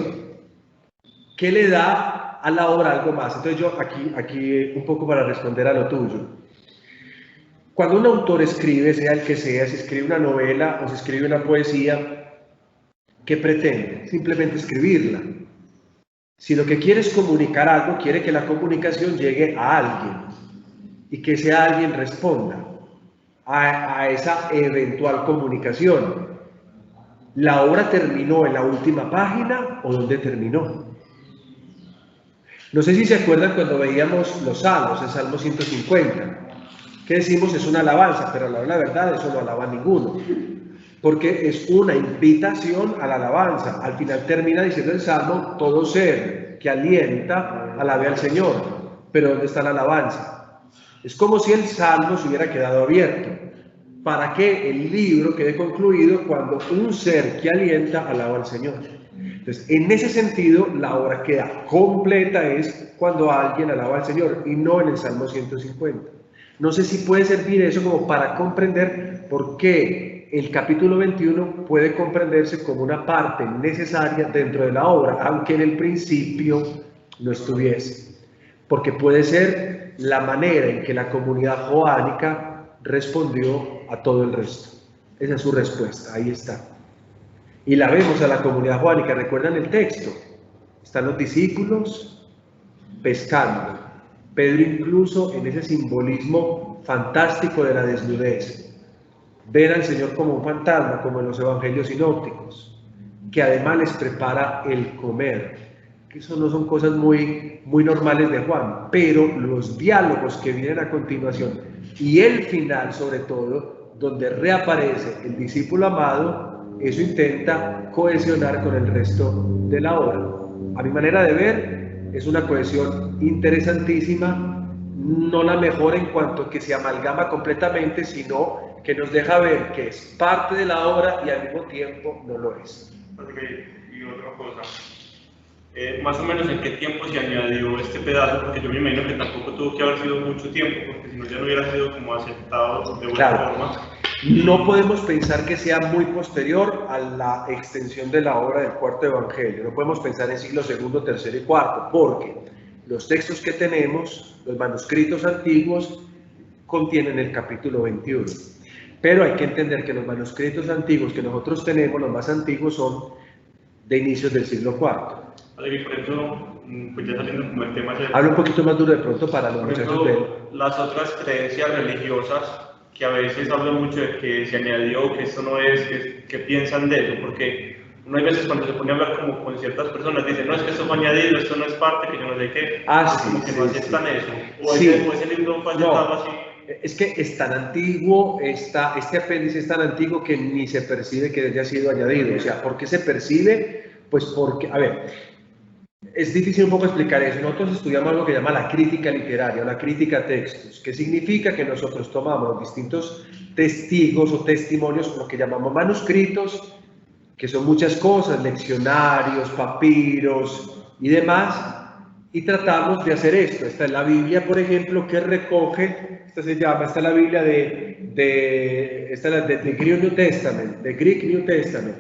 que le da a la obra algo más. Entonces yo aquí un poco para responder a lo tuyo. Cuando un autor escribe, sea el que sea, si escribe una novela o si escribe una poesía, ¿qué pretende? Simplemente escribirla. Si lo que quiere es comunicar algo, quiere que la comunicación llegue a alguien y que ese alguien responda a esa eventual comunicación. ¿La obra terminó en la última página o dónde terminó? No sé si se acuerdan cuando veíamos los salmos, el Salmo 150. ¿Qué decimos? Es una alabanza, pero la verdad eso no alaba a ninguno, porque es una invitación a la alabanza. Al final termina diciendo el Salmo, todo ser que alienta, alabe al Señor. Pero ¿dónde está la alabanza? Es como si el Salmo se hubiera quedado abierto, para que el libro quede concluido cuando un ser que alienta, alaba al Señor. Entonces, en ese sentido, la obra queda completa es cuando alguien alaba al Señor, y no en el Salmo 150. No sé si puede servir eso como para comprender por qué el capítulo 21 puede comprenderse como una parte necesaria dentro de la obra, aunque en el principio no estuviese. Porque puede ser la manera en que la comunidad joánica respondió a todo el resto. Esa es su respuesta, ahí está. Y la vemos a la comunidad joánica, ¿recuerdan el texto? Están los discípulos pescando. Pedro incluso en ese simbolismo fantástico de la desnudez, ven al Señor como un fantasma, como en los evangelios sinópticos, que además les prepara el comer, que eso no son cosas muy normales de Juan, pero los diálogos que vienen a continuación y el final sobre todo, donde reaparece el discípulo amado, eso intenta cohesionar con el resto de la obra. A mi manera de ver, es una cohesión interesantísima, no la mejor en cuanto que se amalgama completamente, sino que nos deja ver que es parte de la obra y al mismo tiempo no lo es. Y otra cosa, más o menos en qué tiempo se añadió este pedazo, porque yo me imagino que tampoco tuvo que haber sido mucho tiempo, porque si no ya no hubiera sido como aceptado de buena forma. No podemos pensar que sea muy posterior a la extensión de la obra del cuarto evangelio. No podemos pensar en siglo segundo, tercero y cuarto, porque los textos que tenemos, los manuscritos antiguos, contienen el capítulo 21. Pero hay que entender que los manuscritos antiguos que nosotros tenemos, los más antiguos, son de inicios del siglo IV. Y por eso, pues ya saliendo como el tema... Hablo un poquito más duro de pronto para los muchachos de... Las otras creencias religiosas, que a veces hablan mucho de que se añadió, que esto no es, que piensan de eso, porque uno hay veces cuando se pone a hablar como con ciertas personas, dicen, no, es que esto fue añadido, esto no es parte, que yo no sé qué, sí, como que no aceptan eso, o sí. ese libro fue aceptado así. es que es tan antiguo, este apéndice es tan antiguo que ni se percibe que haya sido añadido. O sea, ¿por qué se percibe? Pues porque, a ver, es difícil un poco explicar eso. Nosotros estudiamos algo que llama la crítica literaria o la crítica a textos, que significa que nosotros tomamos los distintos testigos o testimonios, lo que llamamos manuscritos, que son muchas cosas, leccionarios, papiros y demás, y tratamos de hacer esto. Esta es la Biblia, por ejemplo, que recoge, esta es la Biblia de Greek New Testament, de Greek New Testament.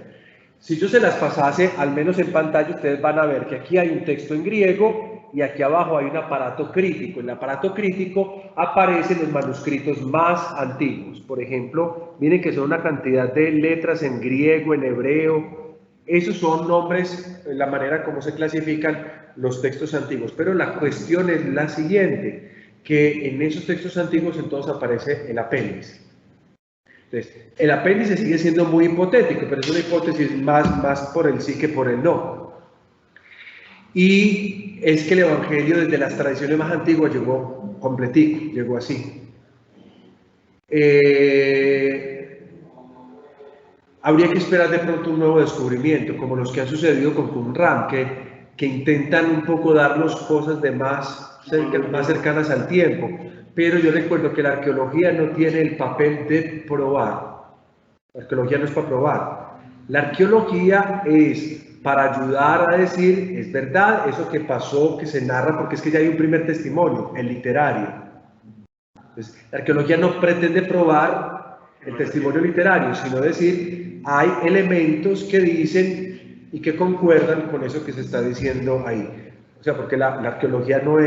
Si yo se las pasase, al menos en pantalla, ustedes van a ver que aquí hay un texto en griego y aquí abajo hay un aparato crítico. En el aparato crítico aparecen los manuscritos más antiguos. Por ejemplo, miren que son una cantidad de letras en griego, en hebreo. Esos son nombres, la manera como se clasifican los textos antiguos. Pero la cuestión es la siguiente, que en esos textos antiguos entonces aparece el apéndice. Entonces, el apéndice sigue siendo muy hipotético, pero es una hipótesis más por el sí que por el no. Y es que el Evangelio desde las tradiciones más antiguas llegó completico, llegó así. Habría que esperar de pronto un nuevo descubrimiento, como los que han sucedido con Qumran, que intentan un poco darnos cosas de más cercanas al tiempo. Pero yo recuerdo que la arqueología no tiene el papel de probar. La arqueología no es para probar. La arqueología es para ayudar a decir, es verdad, eso que pasó, que se narra, porque es que ya hay un primer testimonio, el literario. Entonces, la arqueología no pretende probar el testimonio literario, sino decir, hay elementos que dicen y que concuerdan con eso que se está diciendo ahí. O sea, porque la arqueología no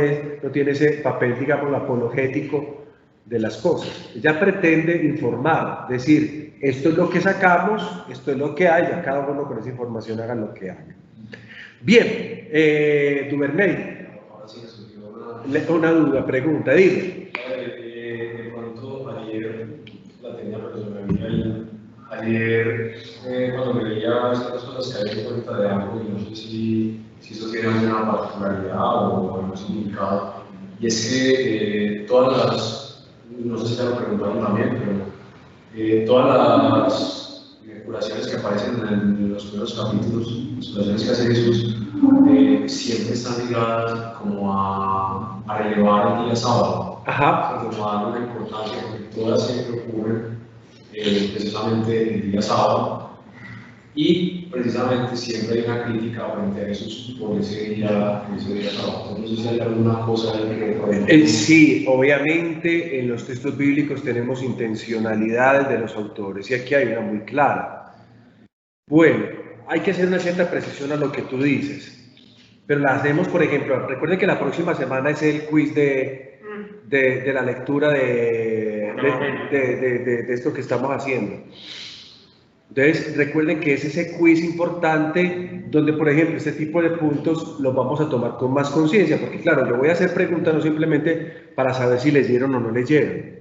tiene ese papel, digamos, apologético de las cosas. Ella pretende informar, decir, esto es lo que sacamos, esto es lo que hay, a cada uno con esa información haga lo que haga. Bien, Duvernay, una duda, pregunta, dime. De pronto ayer la tenía, pero se me vino ahí. Ayer, cuando me veía estas cosas, caí en cuenta de algo y no sé si eso tiene alguna particularidad o algún significado. Y es que todas las, no sé si ya lo preguntaron también, pero todas las curaciones que aparecen en los primeros capítulos, las curaciones que hace Jesús, siempre están ligadas como a relevar el día sábado. Ajá. Como a darle una importancia, porque todas siempre ocurren precisamente el día sábado, y precisamente siempre hay una crítica frente a Jesús por ese día sábado. No sé si hay alguna cosa que sí, obviamente en los textos bíblicos tenemos intencionalidades de los autores y aquí hay una muy clara. Bueno, hay que hacer una cierta precisión a lo que tú dices, pero la hacemos, por ejemplo, recuerden que la próxima semana es el quiz de la lectura de esto que estamos haciendo. Entonces, recuerden que es ese quiz importante donde, por ejemplo, este tipo de puntos los vamos a tomar con más conciencia, porque claro, yo voy a hacer preguntas no simplemente para saber si leyeron o no leyeron.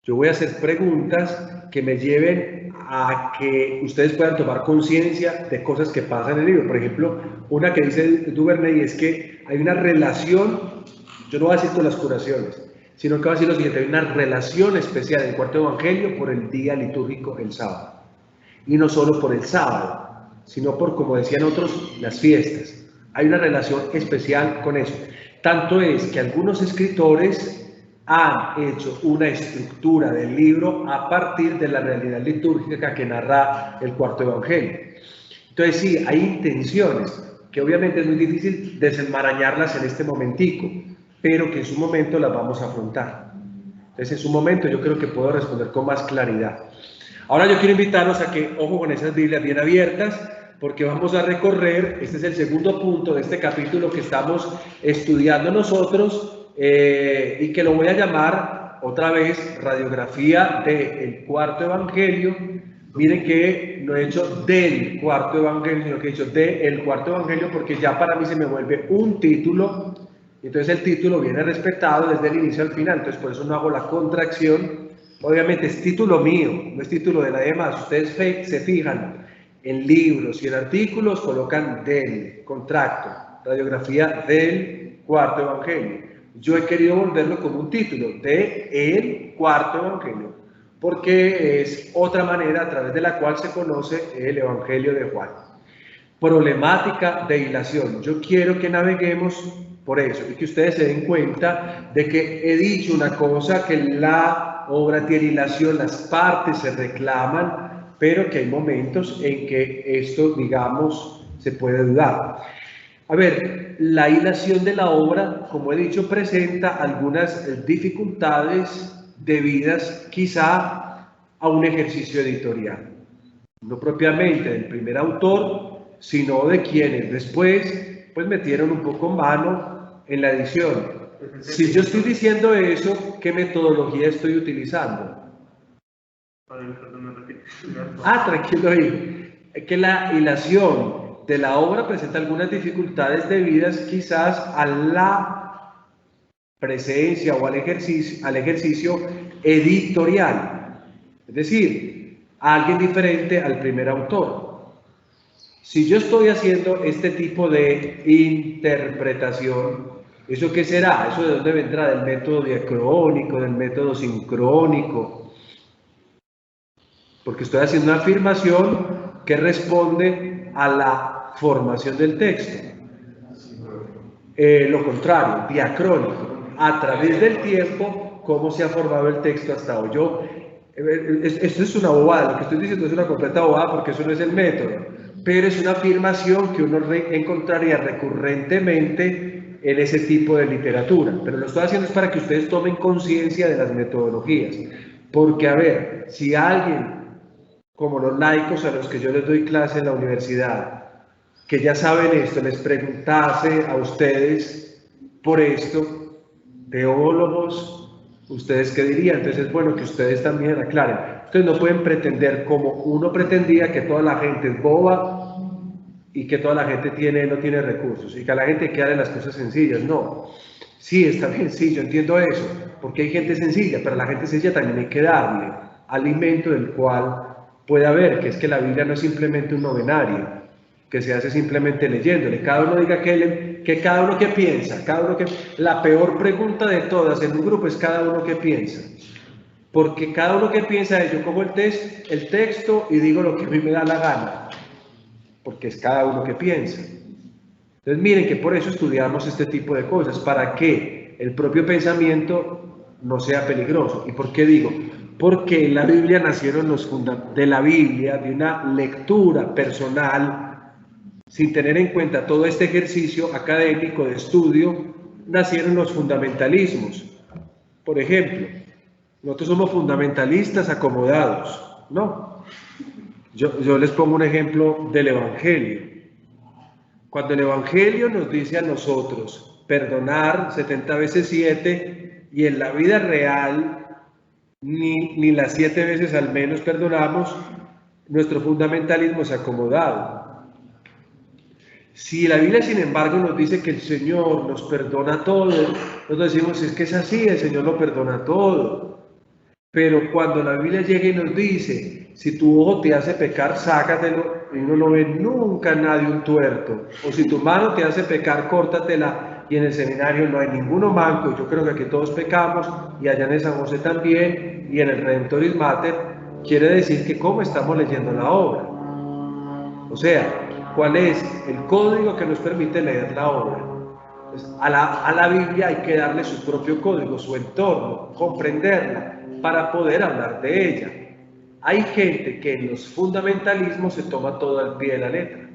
Yo voy a hacer preguntas que me lleven a que ustedes puedan tomar conciencia de cosas que pasan en el libro. Por ejemplo, una que dice Duvernay es que hay una relación, yo no voy a decir con las curaciones, sino que va a decir lo siguiente: hay una relación especial del cuarto evangelio por el día litúrgico, el sábado. Y no solo por el sábado, sino por, como decían otros, las fiestas. Hay una relación especial con eso. Tanto es que algunos escritores han hecho una estructura del libro a partir de la realidad litúrgica que narra el cuarto evangelio. Entonces sí, hay intenciones que obviamente es muy difícil desenmarañarlas en este momentico, pero que en su momento las vamos a afrontar. Entonces en su momento yo creo que puedo responder con más claridad. Ahora yo quiero invitarlos a que, ojo con esas Biblias bien abiertas, porque vamos a recorrer, este es el segundo punto de este capítulo que estamos estudiando nosotros, y que lo voy a llamar otra vez radiografía del cuarto evangelio. Miren que no he hecho del cuarto evangelio, sino que he dicho del cuarto evangelio, porque ya para mí se me vuelve un título, entonces el título viene respetado desde el inicio al final, entonces por eso no hago la contracción. Obviamente es título mío, no es título de nadie más. Ustedes se fijan en libros y en artículos, colocan del contracto, radiografía del cuarto evangelio. yo he querido volverlo como un título de el cuarto evangelio, porque es otra manera a través de la cual se conoce el evangelio de Juan. Problemática de hilación. Yo quiero que naveguemos por eso y que ustedes se den cuenta de que he dicho una cosa, que la obra tiene hilación, las partes se reclaman, pero que hay momentos en que esto, digamos, se puede dudar. A ver, la hilación de la obra, como he dicho, presenta algunas dificultades debidas quizá a un ejercicio editorial, no propiamente del primer autor, sino de quienes después pues metieron un poco mano en la edición. Si yo estoy diciendo eso, ¿qué metodología estoy utilizando? Tranquilo ahí. Que la hilación de la obra presenta algunas dificultades debidas quizás a la presencia o al ejercicio editorial, es decir, a alguien diferente al primer autor. Si yo estoy haciendo este tipo de interpretación, ¿eso qué será? ¿Eso de dónde vendrá? ¿Del método diacrónico, del método sincrónico? Porque estoy haciendo una afirmación que responde a la formación del texto. Lo contrario, diacrónico. A través del tiempo, ¿cómo se ha formado el texto hasta hoy? Esto es una bobada, lo que estoy diciendo es una completa bobada porque eso no es el método, pero es una afirmación que uno encontraría recurrentemente en ese tipo de literatura. Pero lo estoy haciendo es para que ustedes tomen conciencia de las metodologías. Porque, a ver, si alguien, como los laicos a los que yo les doy clase en la universidad, que ya saben esto, les preguntase a ustedes por esto, teólogos, ¿ustedes qué dirían? Entonces es bueno que ustedes también aclaren. Ustedes no pueden pretender, como uno pretendía, que toda la gente es boba y que toda la gente no tiene recursos y que a la gente hay que darle las cosas sencillas. No, sí, está bien, sí, yo entiendo eso, porque hay gente sencilla, pero a la gente sencilla también hay que darle alimento del cual puede haber, que es que la Biblia no es simplemente un novenario que se hace simplemente leyéndole. Cada uno diga que cada uno que piensa, la peor pregunta de todas en un grupo es cada uno que piensa, porque cada uno que piensa es yo cojo el texto y digo lo que a mí me da la gana, porque es cada uno que piensa. Entonces miren que por eso estudiamos este tipo de cosas, para que el propio pensamiento no sea peligroso. ¿Y por qué digo? Porque en la Biblia nacieron de la Biblia, de una lectura personal, sin tener en cuenta todo este ejercicio académico de estudio, nacieron los fundamentalismos. Por ejemplo, nosotros somos fundamentalistas acomodados, ¿no? Yo les pongo un ejemplo del Evangelio. Cuando el Evangelio nos dice a nosotros perdonar 70 veces 7 y en la vida real ni las 7 veces al menos perdonamos, nuestro fundamentalismo es acomodado. Si la Biblia, sin embargo, nos dice que el Señor nos perdona todo, nosotros decimos, es que es así, el Señor lo perdona todo. Pero cuando la Biblia llega y nos dice, si tu ojo te hace pecar, sácatelo, y uno no ve nunca a nadie un tuerto. O si tu mano te hace pecar, córtatela, y en el seminario no hay ninguno manco, yo creo que aquí todos pecamos, y allá en San José también, y en el Redentoris Mater, quiere decir que cómo estamos leyendo la obra. O sea, ¿cuál es el código que nos permite leer la obra? Pues a la Biblia hay que darle su propio código, su entorno, comprenderla para poder hablar de ella. Hay gente que en los fundamentalismos se toma todo al pie de la letra.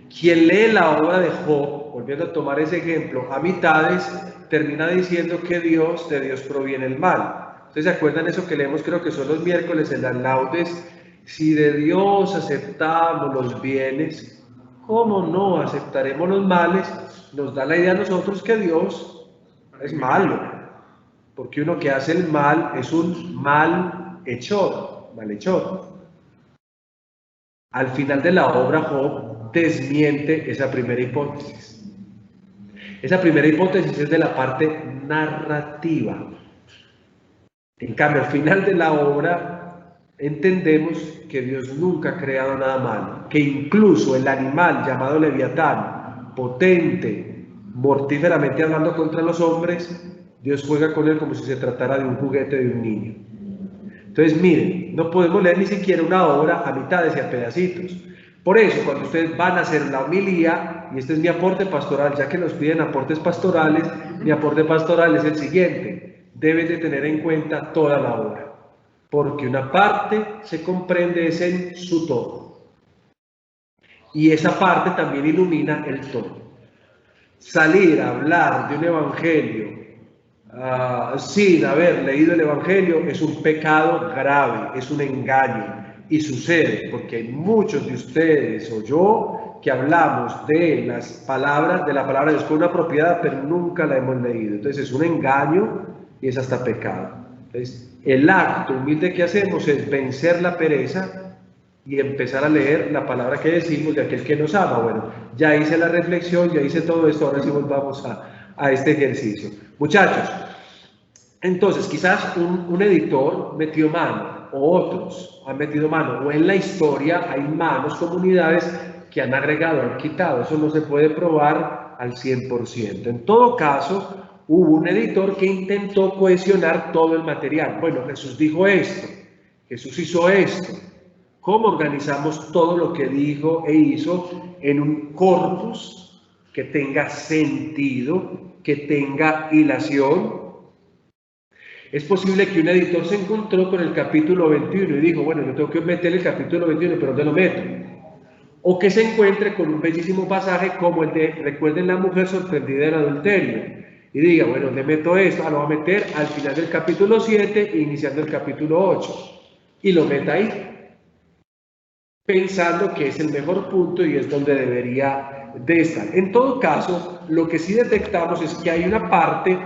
Quien lee la obra de Job, volviendo a tomar ese ejemplo, a mitades termina diciendo que de Dios proviene el mal. ¿Ustedes se acuerdan eso que leemos, creo que son los miércoles en las laudes? Si de Dios aceptamos los bienes, ¿cómo no aceptaremos los males? Nos da la idea a nosotros que Dios es malo, porque uno que hace el mal es un malhechor. Al final de la obra, Job desmiente esa primera hipótesis. Esa primera hipótesis es de la parte narrativa. En cambio, al final de la obra, entendemos que Dios nunca ha creado nada malo, que incluso el animal llamado Leviatán, potente, mortíferamente hablando contra los hombres, Dios juega con él como si se tratara de un juguete de un niño. Entonces, miren, no podemos leer ni siquiera una obra a mitades y a pedacitos. Por eso, cuando ustedes van a hacer la homilía, y este es mi aporte pastoral, ya que nos piden aportes pastorales, mi aporte pastoral es el siguiente: deben de tener en cuenta toda la obra, porque una parte se comprende es en su todo, y esa parte también ilumina el todo. Salir a hablar de un evangelio sin haber leído el evangelio es un pecado grave, es un engaño, y sucede porque hay muchos de ustedes o yo que hablamos de las palabras, de la palabra de Dios con una propiedad, pero nunca la hemos leído. Entonces es un engaño y es hasta pecado. Entonces, el acto humilde que hacemos es vencer la pereza y empezar a leer la palabra que decimos de aquel que nos ama. Bueno, ya hice la reflexión, ya hice todo esto, ahora sí volvamos a este ejercicio. Muchachos, entonces quizás un editor metió mano, o otros han metido mano, o en la historia hay manos, comunidades que han agregado, han quitado. Eso no se puede probar al 100%. En todo caso, hubo un editor que intentó cohesionar todo el material. Bueno, Jesús dijo esto, Jesús hizo esto. ¿Cómo organizamos todo lo que dijo e hizo en un corpus que tenga sentido, que tenga hilación? Es posible que un editor se encontró con el capítulo 21 y dijo, bueno, yo tengo que meter el capítulo 21, pero ¿dónde lo meto? O que se encuentre con un bellísimo pasaje como el de, recuerden, la mujer sorprendida del adulterio, y diga, bueno, ¿dónde meto esto? Lo voy a meter al final del capítulo 7 e iniciando el capítulo 8, y lo meta ahí, pensando que es el mejor punto y es donde debería de estar. En todo caso, lo que sí detectamos es que hay una parte,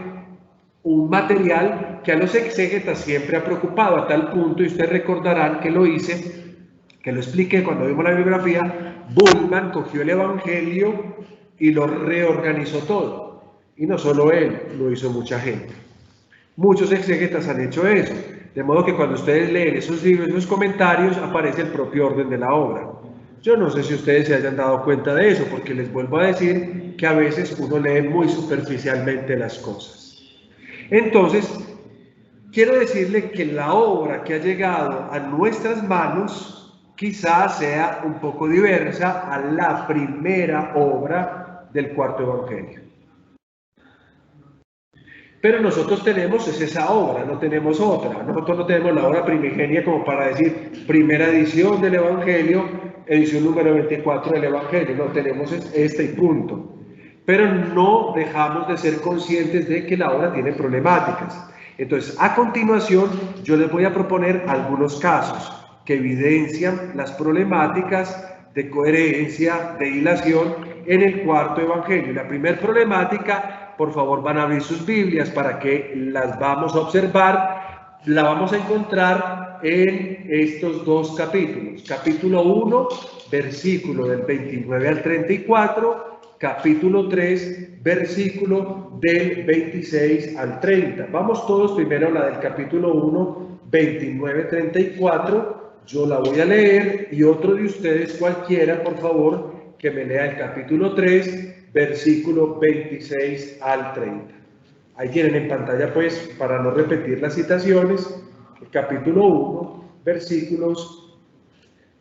un material que a los exégetas siempre ha preocupado, a tal punto, y ustedes recordarán que lo hice, que lo expliqué cuando vimos la bibliografía. Bultmann cogió el evangelio y lo reorganizó todo, y no solo él, lo hizo mucha gente. Muchos exégetas han hecho eso, de modo que cuando ustedes leen esos libros, en los comentarios, aparece el propio orden de la obra. Yo no sé si ustedes se hayan dado cuenta de eso, porque les vuelvo a decir que a veces uno lee muy superficialmente las cosas. Entonces, quiero decirle que la obra que ha llegado a nuestras manos quizás sea un poco diversa a la primera obra del cuarto evangelio. Pero nosotros tenemos esa obra, no tenemos otra. Nosotros no tenemos la obra primigenia como para decir primera edición del evangelio, edición número 24 del evangelio. No, tenemos este y punto. Pero no dejamos de ser conscientes de que la obra tiene problemáticas. Entonces, a continuación, yo les voy a proponer algunos casos que evidencian las problemáticas de coherencia, de hilación en el cuarto evangelio. La primera problemática, por favor, van a abrir sus Biblias para que las vamos a observar. La vamos a encontrar en estos dos capítulos. Capítulo 1, versículo del 29 al 34. Capítulo 3, versículo del 26 al 30. Vamos todos primero a la del capítulo 1, 29-34. Yo la voy a leer y otro de ustedes, cualquiera, por favor, que me lea el capítulo 3, versículo 26 al 30. Ahí tienen en pantalla, pues, para no repetir las citaciones, el capítulo 1, versículos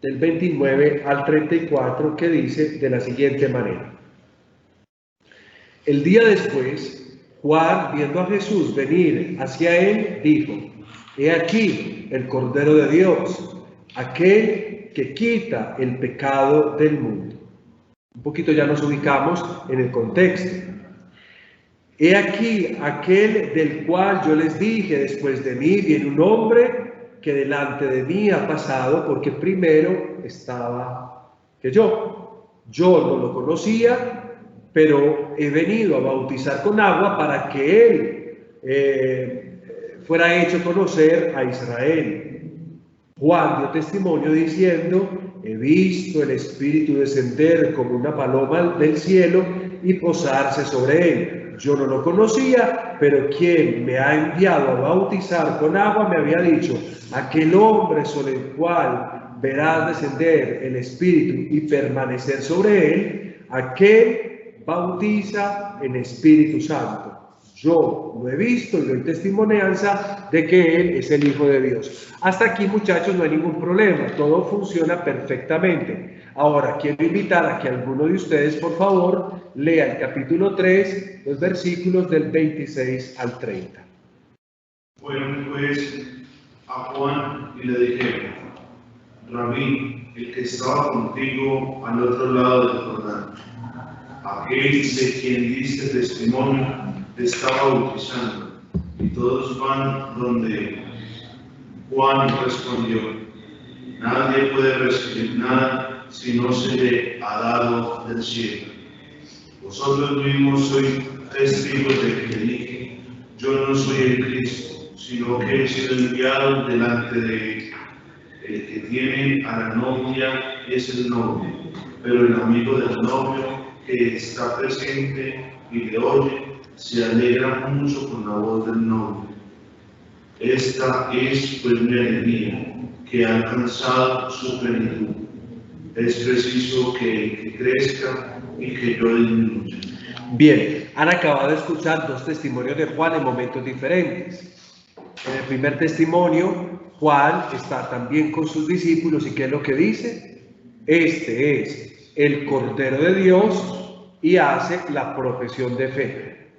del 29 al 34, que dice de la siguiente manera. El día después, Juan, viendo a Jesús venir hacia él, dijo, he aquí el Cordero de Dios, aquel que quita el pecado del mundo. Un poquito ya nos ubicamos en el contexto. He aquí aquel del cual yo les dije, después de mí viene un hombre que delante de mí ha pasado, porque primero estaba que yo. Yo no lo conocía, pero he venido a bautizar con agua para que él fuera hecho conocer a Israel. Juan dio testimonio diciendo, he visto el Espíritu descender como una paloma del cielo y posarse sobre él. Yo no lo conocía, pero quien me ha enviado a bautizar con agua me había dicho, aquel hombre sobre el cual verás descender el Espíritu y permanecer sobre él, aquel bautiza en Espíritu Santo. Yo lo he visto y doy testimonianza de que Él es el Hijo de Dios. Hasta aquí, muchachos, no hay ningún problema, todo funciona perfectamente. Ahora, quiero invitar a que alguno de ustedes, por favor, lea el capítulo 3, los versículos del 26 al 30. Fueron pues a Juan y le dijeron: Rabí, el que estaba contigo al otro lado del Jordán, aquel de quien diste testimonio, te estaba bautizando, y todos van donde él. Juan respondió: nadie puede recibir nada si no se le ha dado del cielo. Vosotros mismos sois testigos de que dije: yo no soy el Cristo, sino que he sido enviado delante de él. El que tiene a la novia es el novio, pero el amigo del novio que está presente y le oye, se alegra mucho con la voz del novio. Esta es pues mi alegría, que ha alcanzado su plenitud. Es preciso que el que crezca y que yo disminuya. Bien, han acabado de escuchar dos testimonios de Juan en momentos diferentes. En el primer testimonio, Juan está también con sus discípulos, ¿y qué es lo que dice? Este es el Cordero de Dios, y hace la profesión de fe.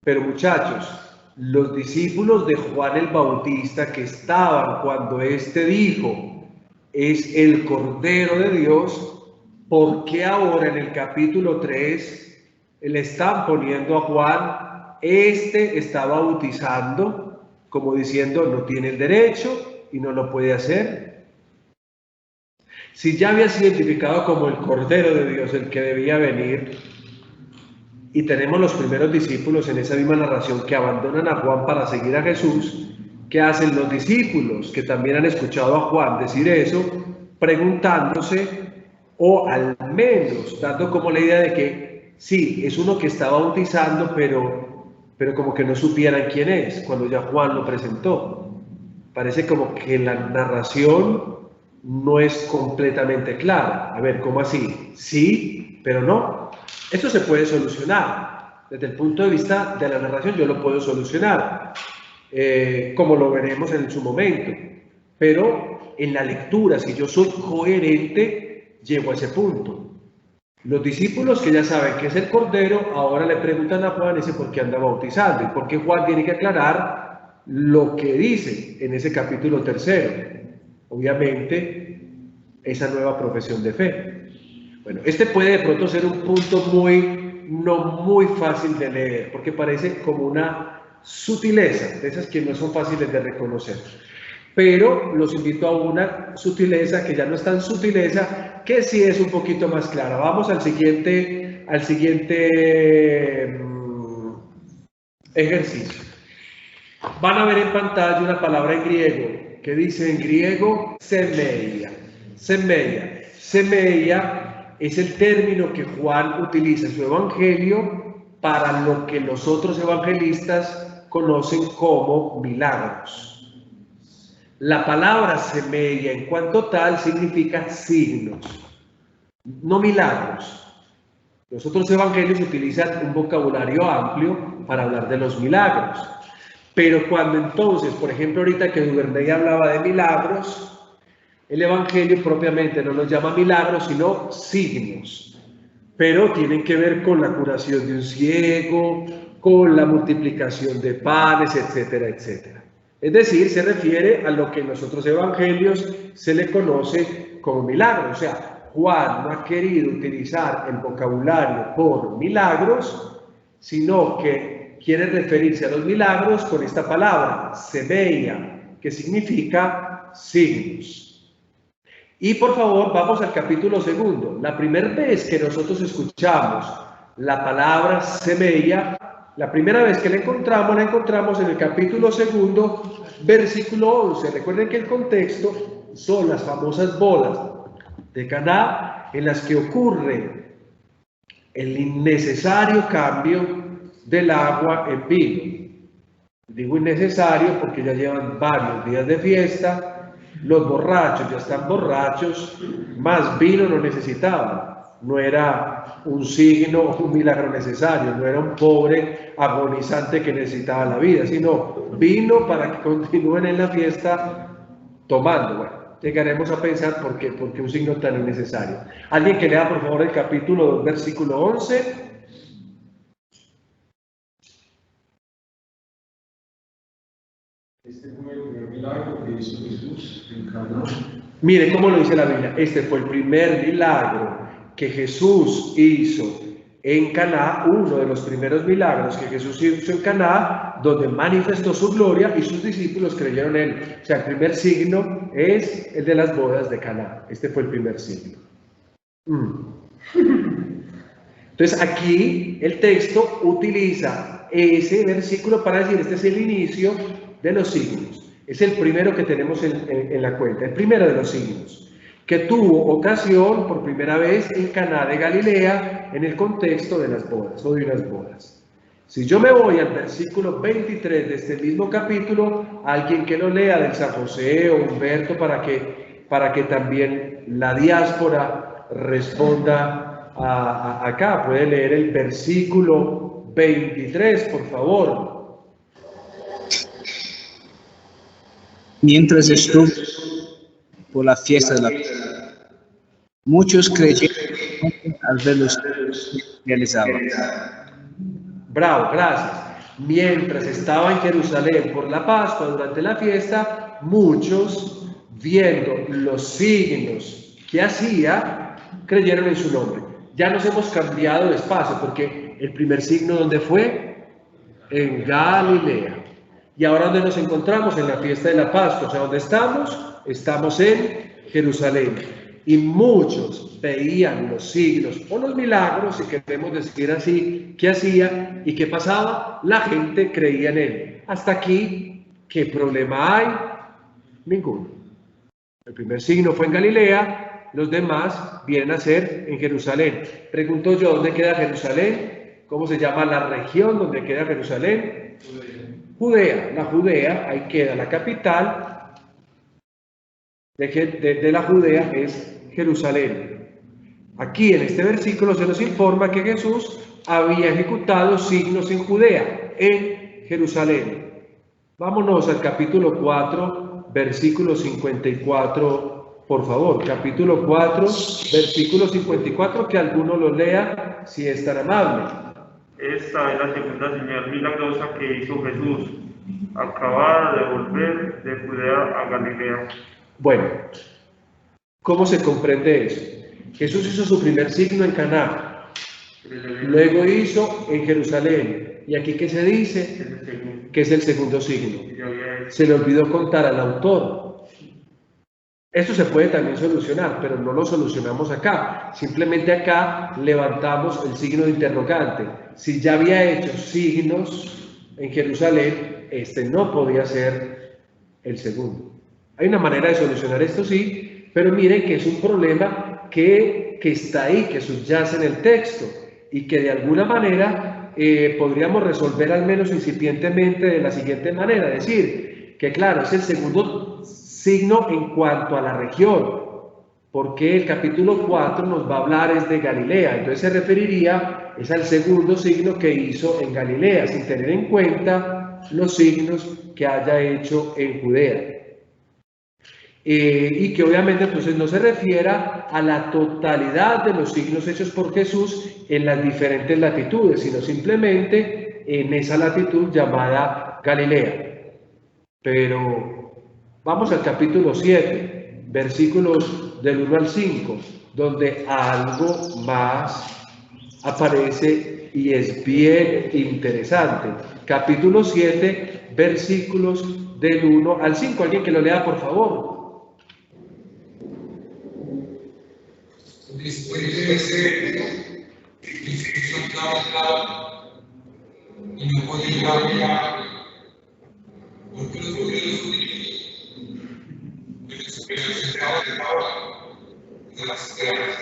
Pero muchachos, los discípulos de Juan el Bautista que estaban cuando éste dijo, es el Cordero de Dios, ¿por qué ahora en el capítulo 3 le están poniendo a Juan, este está bautizando, como diciendo, no tiene el derecho y no lo puede hacer? Si ya había sido identificado como el Cordero de Dios, el que debía venir, y tenemos los primeros discípulos en esa misma narración que abandonan a Juan para seguir a Jesús, ¿qué hacen los discípulos que también han escuchado a Juan decir eso? Preguntándose, o al menos dando como la idea de que sí, es uno que está bautizando, pero como que no supieran quién es cuando ya Juan lo presentó. Parece como que la narración no es completamente clara. A ver, ¿cómo así? Sí, pero no. Esto se puede solucionar. Desde el punto de vista de la narración yo lo puedo solucionar, como lo veremos en su momento. Pero en la lectura, si yo soy coherente, llego a ese punto. Los discípulos que ya saben que es el Cordero, ahora le preguntan a Juan ese por qué anda bautizando y por qué Juan tiene que aclarar lo que dice en ese capítulo 3. Obviamente, esa nueva profesión de fe. Bueno, este puede de pronto ser un punto no muy fácil de leer, porque parece como una sutileza, de esas que no son fáciles de reconocer. Pero los invito a una sutileza que ya no es tan sutileza, que sí es un poquito más clara. Vamos al siguiente ejercicio. Van a ver en pantalla una palabra en griego, que dice en griego semeia. Semeia es el término que Juan utiliza en su evangelio para lo que los otros evangelistas conocen como milagros. La palabra semeia en cuanto tal significa signos, no milagros. Los otros evangelios utilizan un vocabulario amplio para hablar de los milagros. Pero cuando entonces, por ejemplo, ahorita que Duvernay hablaba de milagros, el evangelio propiamente no los llama milagros, sino signos. Pero tienen que ver con la curación de un ciego, con la multiplicación de panes, etcétera, etcétera. Es decir, se refiere a lo que en los otros evangelios se le conoce como milagro. O sea, Juan no ha querido utilizar el vocabulario por milagros, sino que quiere referirse a los milagros con esta palabra, semeia, que significa signos. Y por favor, vamos al capítulo 2. La primera vez que nosotros escuchamos la palabra semeia, la primera vez que la encontramos en el capítulo 2, versículo 11. Recuerden que el contexto son las famosas bodas de Caná, en las que ocurre el innecesario cambio del agua en vino. Digo innecesario porque ya llevan varios días de fiesta, los borrachos ya están borrachos, más vino no necesitaban. no era un signo o un milagro necesario, no era un pobre agonizante que necesitaba la vida, sino vino para que continúen en la fiesta tomando. Bueno, llegaremos a pensar por qué un signo tan innecesario. Alguien que lea por favor el capítulo 2, versículo 11. Este fue el primer milagro que hizo Jesús en Caná. Mire cómo lo dice la Biblia. Este fue el primer milagro que Jesús hizo en Caná, uno de los primeros milagros que Jesús hizo en Caná, donde manifestó su gloria y sus discípulos creyeron en él. O sea, el primer signo es el de las bodas de Caná. Este fue el primer signo. Entonces aquí el texto utiliza ese versículo para decir, este es el inicio de los signos. Es el primero que tenemos en la cuenta, el primero de los signos, que tuvo ocasión por primera vez en Caná de Galilea en el contexto de las bodas o de unas bodas. Si yo me voy al versículo 23 de este mismo capítulo, alguien que lo lea del San José o Humberto para que también la diáspora responda acá, puede leer el versículo 23, por favor. Mientras estuvo por la fiesta de la muchos creyeron al ver los que realizaban. Bravo, gracias. Mientras estaba en Jerusalén por la Pascua durante la fiesta, muchos, viendo los signos que hacía, creyeron en su nombre. Ya nos hemos cambiado de espacio, porque el primer signo, ¿dónde fue? En Galilea. Y ahora, ¿dónde nos encontramos? En la fiesta de la Pascua. O sea, ¿dónde estamos? Estamos en Jerusalén. Y muchos veían los signos o los milagros, si queremos decir así, que hacía y qué pasaba. La gente creía en él. Hasta aquí, ¿qué problema hay? Ninguno. El primer signo fue en Galilea, los demás vienen a ser en Jerusalén. Pregunto yo, ¿dónde queda Jerusalén? ¿Cómo se llama la región donde queda Jerusalén? Judea. La Judea, ahí queda la capital de la Judea, es Jerusalén. Aquí en este versículo se nos informa que Jesús había ejecutado signos en Judea, en Jerusalén. Vámonos al capítulo 4, versículo 54, por favor. Capítulo 4, versículo 54, que alguno lo lea, si es tan amable. Esta es la segunda señal milagrosa que hizo Jesús. Acababa de volver de Judea a Galilea. Bueno, ¿cómo se comprende eso? Jesús hizo su primer signo en Caná, luego hizo en Jerusalén. ¿Y aquí qué se dice? Que es el segundo signo. Se le olvidó contar al autor. Esto se puede también solucionar, pero no lo solucionamos acá. Simplemente acá levantamos el signo de interrogante. Si ya había hecho signos en Jerusalén, este no podía ser el segundo. Hay una manera de solucionar esto, sí, pero miren que es un problema que está ahí, que subyace en el texto y que de alguna manera podríamos resolver al menos incipientemente de la siguiente manera. Es decir, que claro, es el segundo signo en cuanto a la región, porque el capítulo 4 nos va a hablar es de Galilea, entonces se referiría es al segundo signo que hizo en Galilea, sin tener en cuenta los signos que haya hecho en Judea. Y que obviamente entonces no se refiera a la totalidad de los signos hechos por Jesús en las diferentes latitudes, sino simplemente en esa latitud llamada Galilea. Pero vamos al capítulo 7, versículos del 1 al 5, donde algo más aparece y es bien interesante. Capítulo 7, versículos del 1 al 5. Alguien que lo lea, por favor. Después de ese Cristo estaba y no podía hablar porque los judíos estaban de las tierras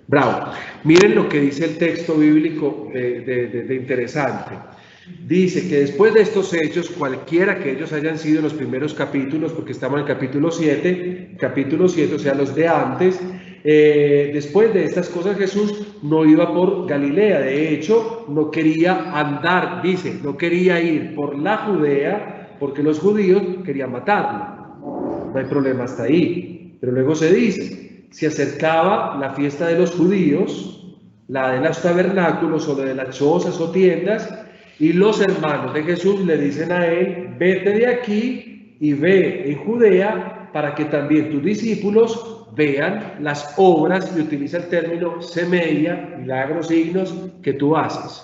Bravo. Miren lo que dice el texto bíblico de interesante. Dice que después de estos hechos, cualquiera que ellos hayan sido en los primeros capítulos, porque estamos en el capítulo 7, o sea, los de antes, después de estas cosas Jesús no iba por Galilea, de hecho, no quería andar, dice, no quería ir por la Judea, porque los judíos querían matarlo. No hay problema hasta ahí, pero luego se dice, se acercaba la fiesta de los judíos, la de los tabernáculos o la de las chozas o tiendas, y los hermanos de Jesús le dicen a él, vete de aquí y ve en Judea para que también tus discípulos vean las obras, y utiliza el término semedia, milagros, signos, que tú haces.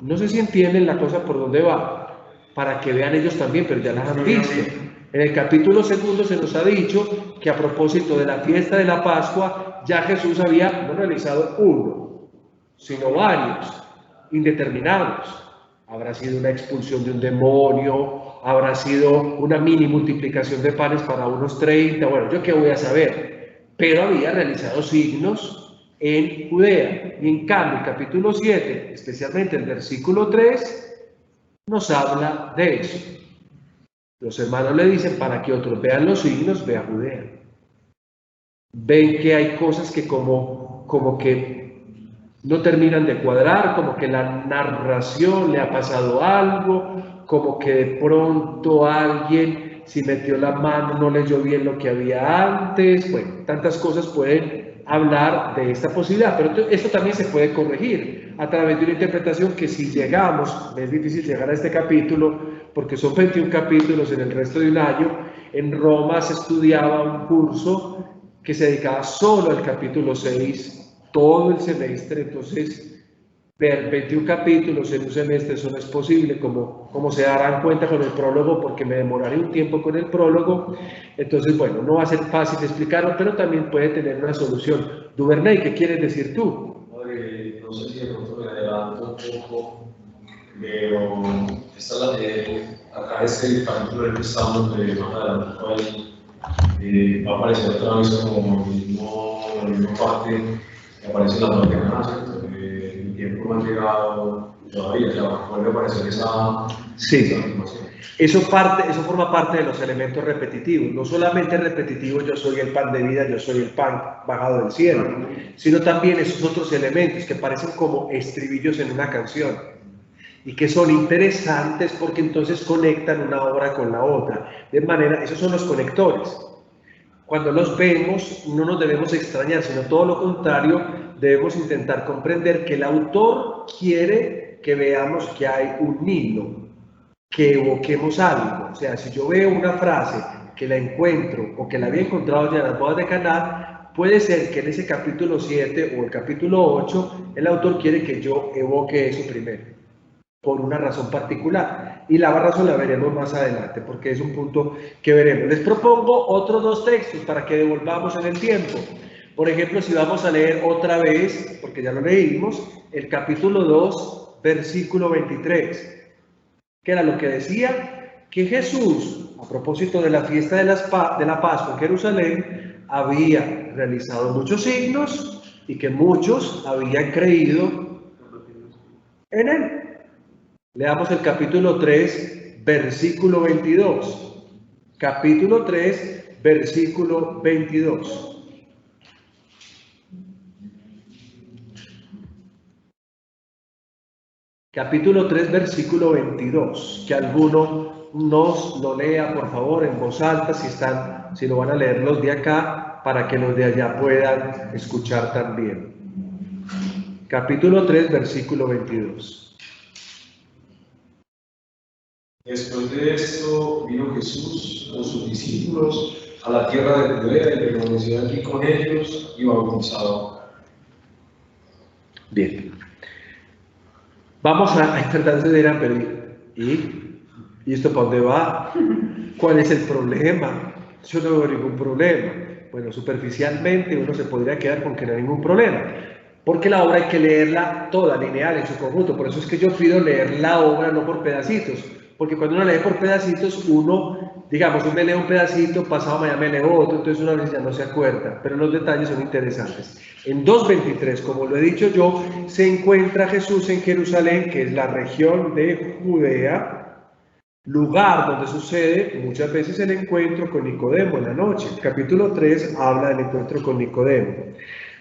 No sé si entienden la cosa por dónde va, para que vean ellos también, pero ya las han visto. En el capítulo 2 se nos ha dicho que a propósito de la fiesta de la Pascua, ya Jesús había no realizado uno, sino varios, indeterminados. Habrá sido una expulsión de un demonio, habrá sido una mini multiplicación de panes para unos 30, bueno, yo qué voy a saber, pero había realizado signos en Judea. Y en cambio, el capítulo 7, especialmente el versículo 3, nos habla de eso. Los hermanos le dicen, para que otros vean los signos, ve a Judea. Ven que hay cosas que como que no terminan de cuadrar, como que la narración le ha pasado algo, como que de pronto alguien, si metió la mano, no leyó bien lo que había antes. Bueno, tantas cosas pueden hablar de esta posibilidad, pero esto también se puede corregir a través de una interpretación que si llegamos, es difícil llegar a este capítulo, porque son 21 capítulos en el resto de un año. En Roma se estudiaba un curso que se dedicaba solo al capítulo 6, todo el semestre. Entonces ver 21 capítulos en un semestre, eso no es posible, como se darán cuenta con el prólogo, porque me demoraré un tiempo con el prólogo. Entonces, bueno, no va a ser fácil explicarlo, pero también puede tener una solución. Duvernay, ¿qué quieres decir tú? No sé si de pronto me adelanto un poco, pero esta es la de acá, este capítulo del que estamos, de más adelante, va a aparecer otra vez como la misma parte que aparece en la parte de Canaán. El tiempo no ha llegado todavía, o sea, vuelve a aparecer esa información. Eso forma parte de los elementos repetitivos. No solamente repetitivo, yo soy el pan de vida, yo soy el pan bajado del cielo, sino también esos otros elementos que parecen como estribillos en una canción y que son interesantes porque entonces conectan una obra con la otra. De manera, esos son los conectores. Cuando los vemos, no nos debemos extrañar, sino todo lo contrario, debemos intentar comprender que el autor quiere que veamos que hay un hilo, que evoquemos algo. O sea, si yo veo una frase que la encuentro o que la había encontrado ya en las bodas de Caná, puede ser que en ese capítulo 7 o el capítulo 8 el autor quiere que yo evoque eso primero, por una razón particular, y la razón la veremos más adelante, porque es un punto que veremos. Les propongo otros dos textos para que devolvamos en el tiempo. Por ejemplo, si vamos a leer otra vez, porque ya lo leímos, el capítulo 2, versículo 23, que era lo que decía que Jesús, a propósito de la fiesta de la Pascua en Jerusalén, había realizado muchos signos y que muchos habían creído en él. Leamos el capítulo 3, versículo 22. Capítulo 3, versículo 22. Capítulo 3, versículo 22. Que alguno nos lo lea, por favor, en voz alta, si lo van a leer los de acá, para que los de allá puedan escuchar también. Capítulo 3, versículo 22. Después de esto vino Jesús con sus discípulos a la tierra de Judea y permaneció allí con ellos y bautizado. Bien. Vamos a enfrentar, se dirán, pero ¿y esto para dónde va? ¿Cuál es el problema? Yo no veo ningún problema. Bueno, superficialmente uno se podría quedar con que no hay ningún problema, porque la obra hay que leerla toda, lineal, en su conjunto. Por eso es que yo pido leer la obra no por pedacitos, porque cuando uno lee por pedacitos, uno digamos, hoy me leo un pedacito, pasado mañana me leo otro, entonces una vez ya no se acuerda, pero los detalles son interesantes. En 2:23, como lo he dicho yo, se encuentra Jesús en Jerusalén, que es la región de Judea, lugar donde sucede muchas veces el encuentro con Nicodemo en la noche. El capítulo 3 habla del encuentro con Nicodemo.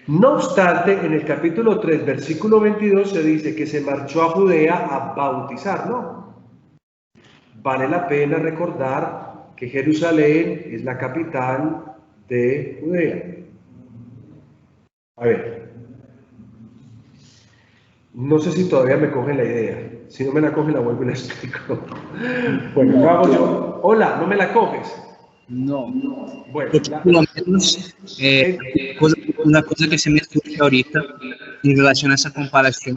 No obstante, en el capítulo 3, versículo 22, se dice que se marchó a Judea a bautizar, ¿no? Vale la pena recordar que Jerusalén es la capital de Judea. A ver, no sé si todavía me cogen la idea. Si no me la cogen, la vuelvo y la explico. Bueno, lo hago yo. Hola, ¿no me la coges? No. Bueno, Porque por lo menos una cosa que se me surge ahorita en relación a esa comparación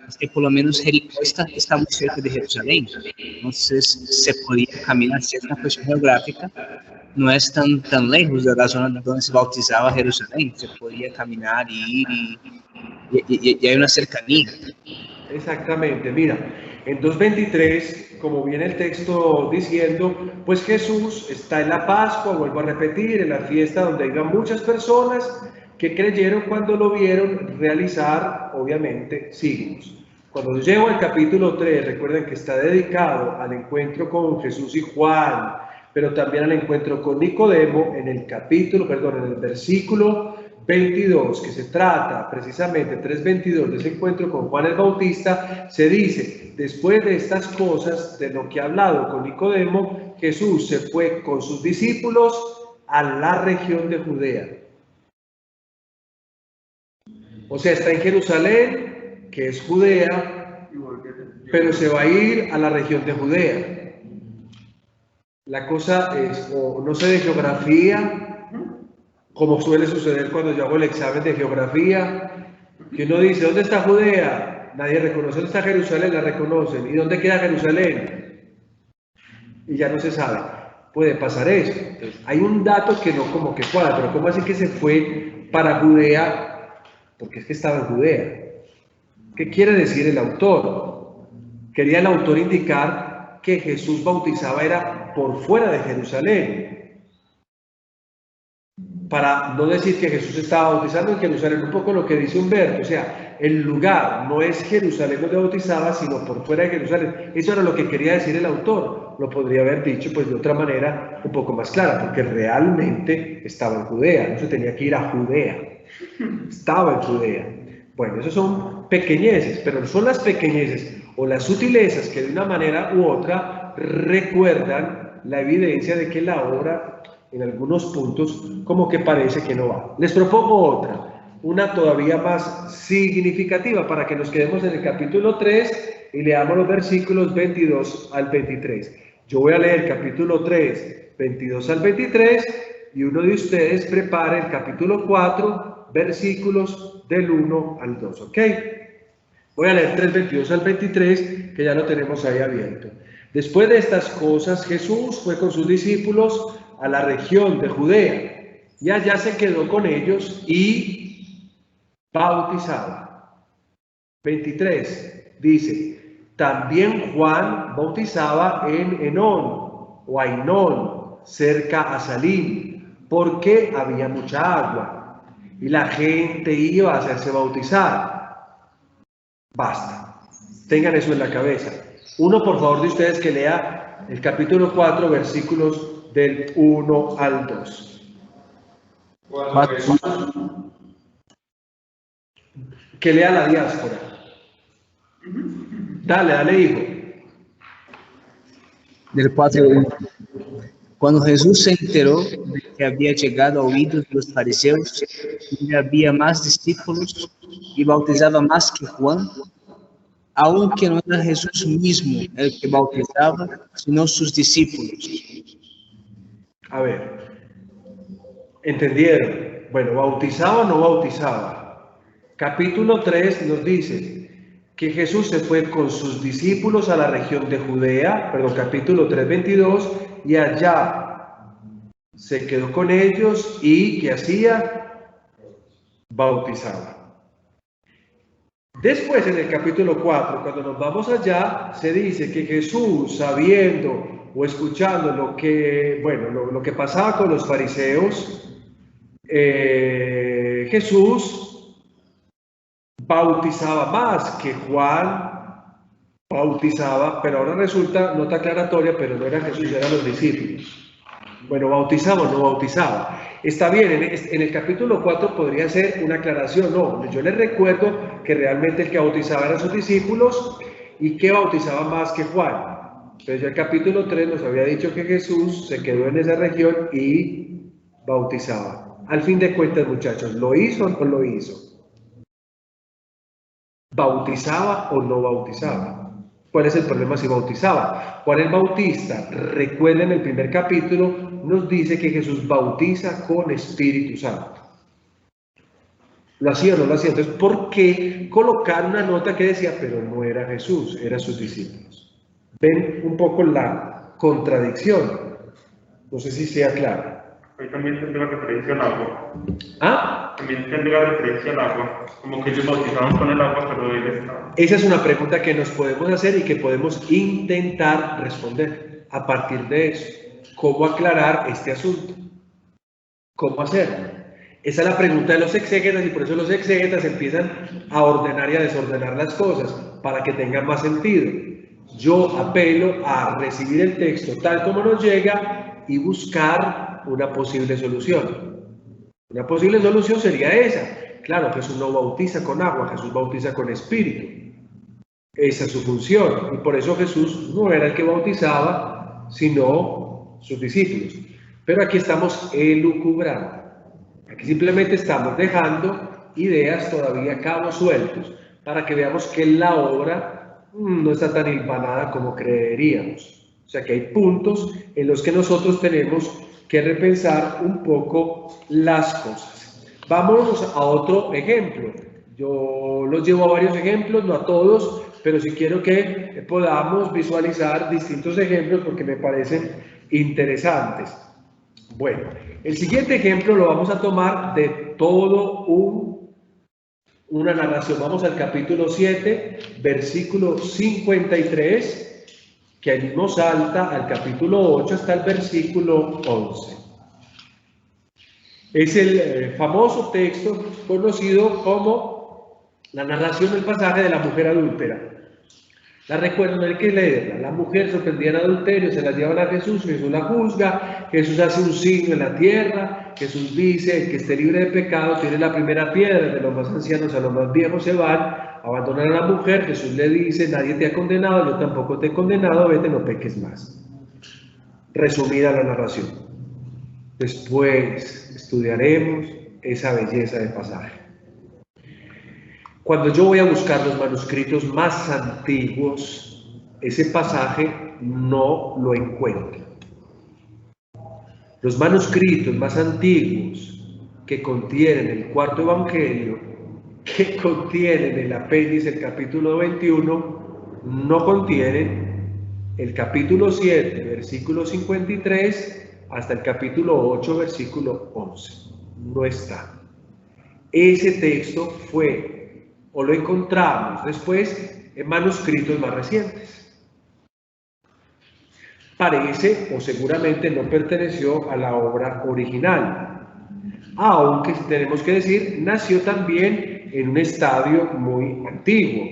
es que por lo menos Jericó está muy cerca de Jerusalén. Entonces se podía caminar, si es una cuestión geográfica, no es tan lejos de la zona donde se bautizaba Jerusalén. Se podía caminar y ir y hay una cercanía. exactamente, mira, en 2:23, como viene el texto diciendo, pues Jesús está en la Pascua, vuelvo a repetir, en la fiesta donde iban muchas personas que creyeron cuando lo vieron realizar, obviamente, signos. Cuando llego al capítulo 3, recuerden que está dedicado al encuentro con Jesús y Juan, pero también al encuentro con Nicodemo, en el versículo 22, que se trata precisamente 3:22 de ese encuentro con Juan el Bautista, se dice, después de estas cosas, de lo que ha hablado con Nicodemo, Jesús se fue con sus discípulos a la región de Judea. O sea, está en Jerusalén, que es Judea, pero se va a ir a la región de Judea. La cosa es, o no sé de geografía, como suele suceder cuando yo hago el examen de geografía, que uno dice, ¿dónde está Judea? Nadie reconoce. ¿Dónde está Jerusalén? La reconocen. ¿Y dónde queda Jerusalén? Y ya no se sabe. Puede pasar eso. Entonces, hay un dato que no como que cuadra, pero ¿cómo así que se fue para Judea? Porque es que estaba en Judea. ¿Qué quiere decir el autor? Quería el autor indicar que Jesús bautizaba era por fuera de Jerusalén. Para no decir que Jesús estaba bautizando en Jerusalén, un poco lo que dice Humberto, o sea, el lugar no es Jerusalén donde bautizaba, sino por fuera de Jerusalén. Eso era lo que quería decir el autor. Lo podría haber dicho pues de otra manera un poco más clara, porque realmente estaba en Judea, no se tenía que ir a Judea, estaba en Judea. Bueno, esos son pequeñeces, pero son las pequeñeces o las sutilezas que de una manera u otra recuerdan la evidencia de que la obra en algunos puntos como que parece que no va. Les propongo otra, una todavía más significativa para que nos quedemos en el capítulo 3 y leamos los versículos 22 al 23. Yo voy a leer el capítulo 3, 22 al 23 y uno de ustedes prepare el capítulo 4, versículos del 1 al 2, ¿ok? Voy a leer 3, 22 al 23, que ya lo tenemos ahí abierto. Después de estas cosas, Jesús fue con sus discípulos a la región de Judea, y allá se quedó con ellos y bautizaba. 23, dice, también Juan bautizaba en Enón, o Ainón, cerca a Salim, porque había mucha agua, y la gente iba a hacerse bautizar. Basta, tengan eso en la cabeza. Uno, por favor, de ustedes que lea el capítulo 4, versículos del 1 al 2. Cuando Jesús, Que lea la diáspora. Dale, hijo. Del 4:1. Cuando Jesús se enteró de que había llegado a oídos de los fariseos y había más discípulos y bautizaba más que Juan, aunque no era Jesús mismo el que bautizaba, sino sus discípulos. A ver, ¿entendieron? Bueno, ¿bautizaba o no bautizaba? Capítulo 3 nos dice que Jesús se fue con sus discípulos a la región de Judea, capítulo 3, 22, y allá se quedó con ellos y ¿qué hacía? Bautizaba. Después, en el capítulo 4, cuando nos vamos allá, se dice que Jesús, sabiendo o escuchando lo que, bueno, lo que pasaba con los fariseos, Jesús bautizaba más que Juan bautizaba, pero ahora resulta, nota aclaratoria, pero no era Jesús, eran los discípulos. Bueno, ¿bautizaba o no bautizaba? Está bien, en el capítulo 4 podría ser una aclaración, no, yo les recuerdo que realmente el que bautizaba eran sus discípulos y que bautizaba más que Juan. Entonces ya el capítulo 3 nos había dicho que Jesús se quedó en esa región y bautizaba. Al fin de cuentas, muchachos, ¿lo hizo o no lo hizo? ¿Bautizaba o no bautizaba? ¿Cuál es el problema si bautizaba? Juan el Bautista, recuerden el primer capítulo, nos dice que Jesús bautiza con Espíritu Santo. ¿Lo hacía o no lo hacía? Entonces, ¿por qué colocar una nota que decía, pero no era Jesús, eran sus discípulos? ¿Ven un poco la contradicción? No sé si sea claro. Ahí también tendría la referencia al agua. ¿Ah? También tendría la referencia al agua. Como que ellos bautizaban con el agua, pero él estaba. Esa es una pregunta que nos podemos hacer y que podemos intentar responder a partir de eso. ¿Cómo aclarar este asunto? ¿Cómo hacerlo? Esa es la pregunta de los exégetas y por eso los exégetas empiezan a ordenar y a desordenar las cosas para que tengan más sentido. Yo apelo a recibir el texto tal como nos llega y buscar una posible solución. Una posible solución sería esa. Claro, Jesús no bautiza con agua, Jesús bautiza con espíritu. Esa es su función. Y por eso Jesús no era el que bautizaba, sino sus discípulos. Pero aquí estamos elucubrando. Aquí simplemente estamos dejando ideas todavía cabos sueltos para que veamos que la obra no está tan hilvanada como creeríamos. O sea que hay puntos en los que nosotros tenemos que repensar un poco las cosas. Vámonos a otro ejemplo. Yo los llevo a varios ejemplos, no a todos, pero sí quiero que podamos visualizar distintos ejemplos porque me parecen interesantes. Bueno, el siguiente ejemplo lo vamos a tomar de todo una narración. Vamos al capítulo 7, versículo 53, que ahí mismo salta al capítulo 8 hasta el versículo 11. Es el famoso texto conocido como la narración del pasaje de la mujer adúltera. La recuerdan, no hay que leerla. La mujer sorprendida en adulterio, se la llevan a Jesús, Jesús la juzga, Jesús hace un signo en la tierra, Jesús dice, el que esté libre de pecado tiene la primera piedra, de los más ancianos a los más viejos se van, abandonan a la mujer, Jesús le dice, nadie te ha condenado, yo tampoco te he condenado, vete, no peques más. Resumida la narración. Después estudiaremos esa belleza de pasaje. Cuando yo voy a buscar los manuscritos más antiguos, ese pasaje no lo encuentro. Los manuscritos más antiguos que contienen el cuarto evangelio, que contienen el apéndice, el capítulo 21, no contienen el capítulo 7, versículo 53, hasta el capítulo 8, versículo 11. No está. Ese texto fue, o lo encontramos después, en manuscritos más recientes. Parece, o seguramente no perteneció a la obra original, aunque tenemos que decir, nació también en un estadio muy antiguo,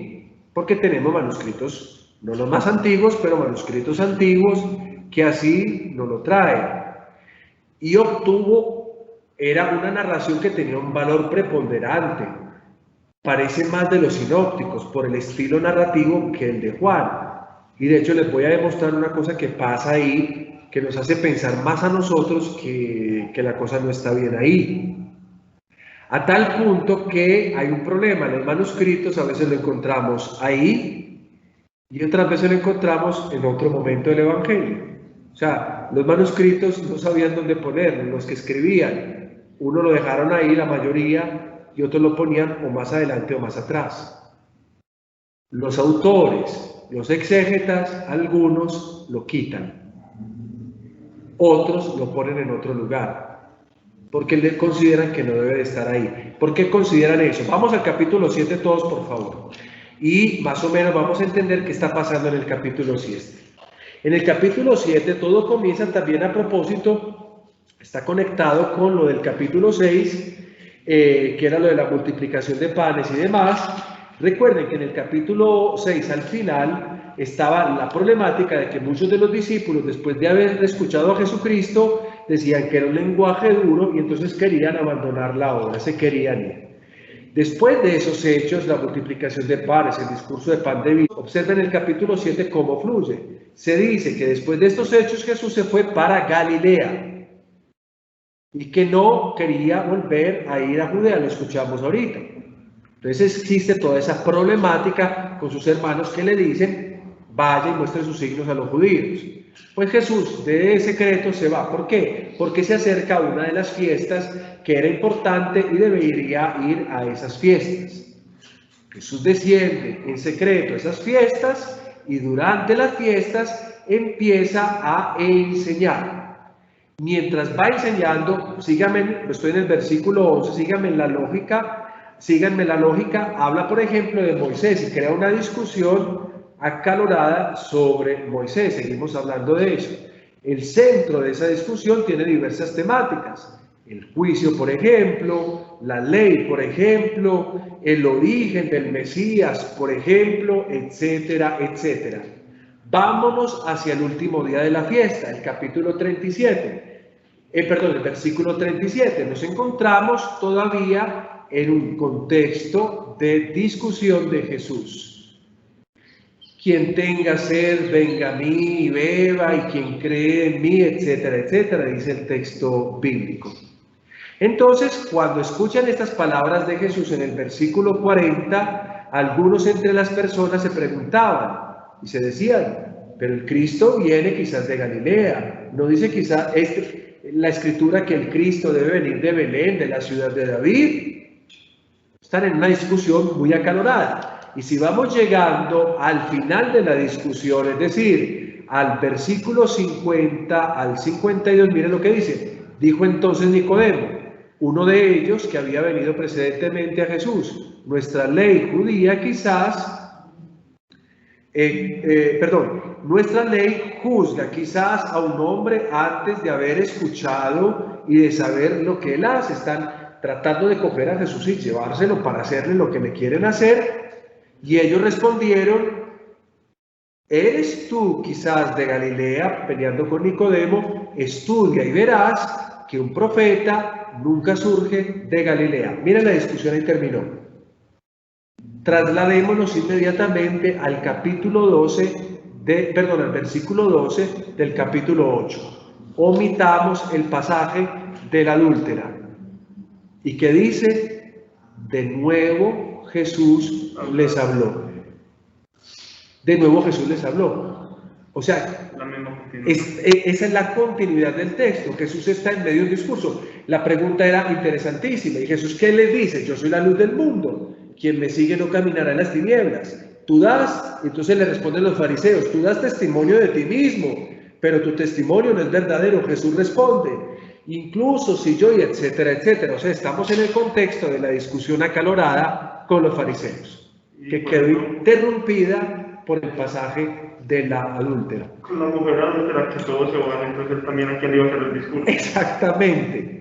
porque tenemos manuscritos, no los más antiguos, pero manuscritos antiguos que así nos lo traen. Y era una narración que tenía un valor preponderante, parece más de los sinópticos por el estilo narrativo que el de Juan. Y de hecho les voy a demostrar una cosa que pasa ahí, que nos hace pensar más a nosotros que la cosa no está bien ahí. A tal punto que hay un problema, los manuscritos a veces lo encontramos ahí y otras veces lo encontramos en otro momento del Evangelio. O sea, los manuscritos no sabían dónde ponerlo, los que escribían, uno lo dejaron ahí, la mayoría, y otros lo ponían o más adelante o más atrás. Los autores, los exégetas, algunos lo quitan, otros lo ponen en otro lugar, porque consideran que no debe de estar ahí. ¿Por qué consideran eso? Vamos al capítulo 7 todos, por favor, y más o menos vamos a entender qué está pasando en el capítulo 7. En el capítulo 7 todo comienza también a propósito, está conectado con lo del capítulo 6, que era lo de la multiplicación de panes y demás. Recuerden que en el capítulo 6 al final estaba la problemática de que muchos de los discípulos, después de haber escuchado a Jesucristo, decían que era un lenguaje duro y entonces querían abandonar la obra, se querían ir. Después de esos hechos, la multiplicación de panes, el discurso de pan de vida, observen el capítulo 7 cómo fluye. Se dice que después de estos hechos Jesús se fue para Galilea y que no quería volver a ir a Judea, lo escuchamos ahorita. Entonces existe toda esa problemática con sus hermanos que le dicen, vaya y muestre sus signos a los judíos. Pues Jesús de secreto se va. ¿Por qué? Porque se acerca a una de las fiestas que era importante y debería ir a esas fiestas. Jesús desciende en secreto a esas fiestas y durante las fiestas empieza a enseñar. Mientras va enseñando, síganme, estoy en el versículo 11, síganme la lógica, habla por ejemplo de Moisés y crea una discusión acalorada sobre Moisés. Seguimos hablando de eso. El centro de esa discusión tiene diversas temáticas. El juicio, por ejemplo, la ley, por ejemplo, el origen del Mesías, por ejemplo, etcétera, etcétera. Vámonos hacia el último día de la fiesta, el capítulo 37. El versículo 37. Nos encontramos todavía en un contexto de discusión de Jesús. Quien tenga sed, venga a mí y beba, y quien cree en mí, etcétera, etcétera, dice el texto bíblico. Entonces, cuando escuchan estas palabras de Jesús en el versículo 40, algunos entre las personas se preguntaban y se decían, pero el Cristo viene quizás de Galilea. No dice quizás la escritura que el Cristo debe venir de Belén, de la ciudad de David. Están en una discusión muy acalorada. Y si vamos llegando al final de la discusión, es decir, al versículo 50 al 52, miren lo que dice. Dijo entonces Nicodemo, uno de ellos que había venido precedentemente a Jesús, nuestra ley judía nuestra ley juzga quizás a un hombre antes de haber escuchado y de saber lo que él hace. Están tratando de coger a Jesús y llevárselo para hacerle lo que le quieren hacer. Y ellos respondieron, ¿eres tú quizás de Galilea? Peleando con Nicodemo, estudia y verás que un profeta nunca surge de Galilea. Miren, la discusión ahí terminó. Trasladémonos inmediatamente al capítulo 12, al versículo 12 del capítulo 8. Omitamos el pasaje de la adúltera. ¿Y qué dice? De nuevo Jesús les habló. De nuevo Jesús les habló. O sea, esa es la continuidad del texto. Jesús está en medio de un discurso. La pregunta era interesantísima. ¿Y Jesús qué les dice? Yo soy la luz del mundo. Quien me sigue no caminará en las tinieblas. Tú das, entonces le responden los fariseos, tú das testimonio de ti mismo, pero tu testimonio no es verdadero. Jesús responde, incluso si yo, y etcétera, etcétera. O sea, estamos en el contexto de la discusión acalorada con los fariseos, que quedó interrumpida por el pasaje de la adúltera. Con la mujer adúltera que todos se van, entonces también aquí le iba a hacer el discurso. Exactamente.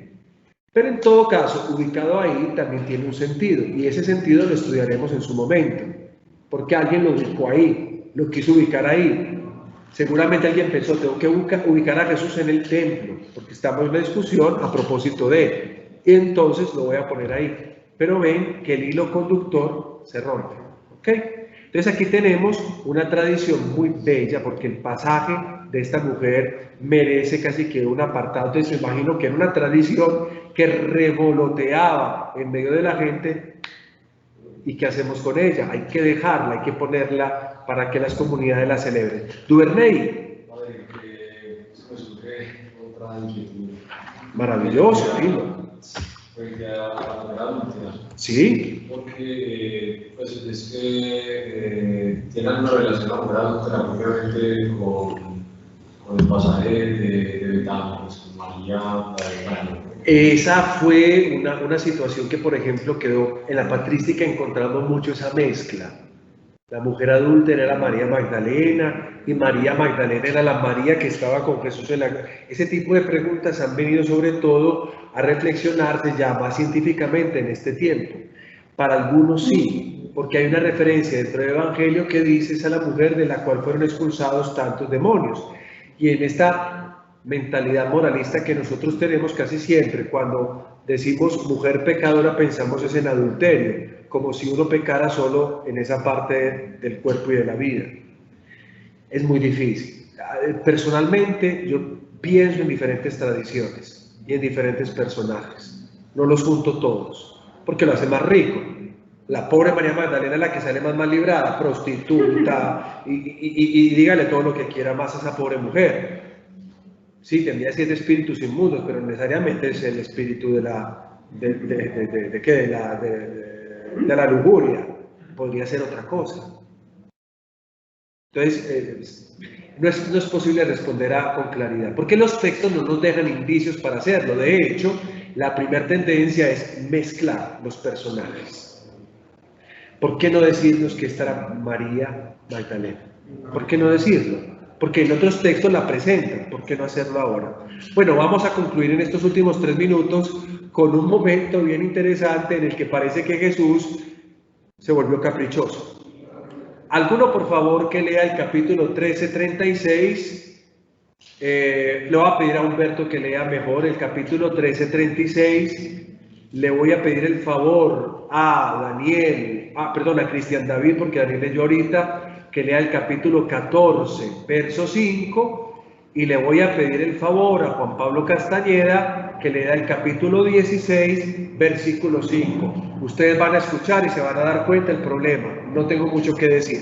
Pero en todo caso, ubicado ahí también tiene un sentido, y ese sentido lo estudiaremos en su momento, porque alguien lo ubicó ahí, lo quiso ubicar ahí. Seguramente alguien pensó, tengo que ubicar a Jesús en el templo, porque estamos en una discusión a propósito de él, y entonces lo voy a poner ahí. Pero ven que el hilo conductor se rompe, ¿ok? Entonces aquí tenemos una tradición muy bella, porque el pasaje de esta mujer merece casi que un apartado. Entonces me imagino que era una tradición que revoloteaba en medio de la gente. ¿Y qué hacemos con ella? Hay que dejarla, hay que ponerla para que las comunidades la celebren. Duvernay. Maravilloso, Hilo. Sí. Porque pues, es que tienen una relación laboral obviamente con el pasaje de Betania, pues, con María, la de Esa fue una situación que, por ejemplo, quedó en la patrística encontrando mucho esa mezcla. La mujer adúltera era María Magdalena, y María Magdalena era la María que estaba con Jesús en la... Ese tipo de preguntas han venido sobre todo a reflexionarse ya más científicamente en este tiempo. Para algunos sí, porque hay una referencia dentro del Evangelio que dice es a la mujer de la cual fueron expulsados tantos demonios. Y en esta mentalidad moralista que nosotros tenemos casi siempre, cuando decimos mujer pecadora, pensamos es en adulterio, como si uno pecara solo en esa parte del cuerpo y de la vida. Es muy difícil. Personalmente, yo pienso en diferentes tradiciones y en diferentes personajes. No los junto todos, porque lo hace más rico. La pobre María Magdalena es la que sale más librada, prostituta, y dígale todo lo que quiera más a esa pobre mujer. Sí, tendría 7 espíritus inmundos, pero necesariamente es el espíritu de la lujuria. Podría ser otra cosa. Entonces, no es posible responder con claridad, porque los textos no nos dejan indicios para hacerlo. De hecho, la primera tendencia es mezclar los personajes. ¿Por qué no decirnos que esta era María Magdalena? ¿Por qué no decirlo? Porque en otros textos la presentan. ¿Por qué no hacerlo ahora? Bueno, vamos a concluir en estos últimos 3 minutos con un momento bien interesante en el que parece que Jesús se volvió caprichoso. ¿Alguno, por favor, que lea el capítulo 13:36? Le voy a pedir a Humberto que lea mejor el capítulo 13:36. Le voy a pedir el favor a a Cristian David, porque Daniel leyó ahorita, que lea el capítulo 14, verso 5, y le voy a pedir el favor a Juan Pablo Castañeda, que lea el capítulo 16, versículo 5. Ustedes van a escuchar y se van a dar cuenta del problema. No tengo mucho que decir.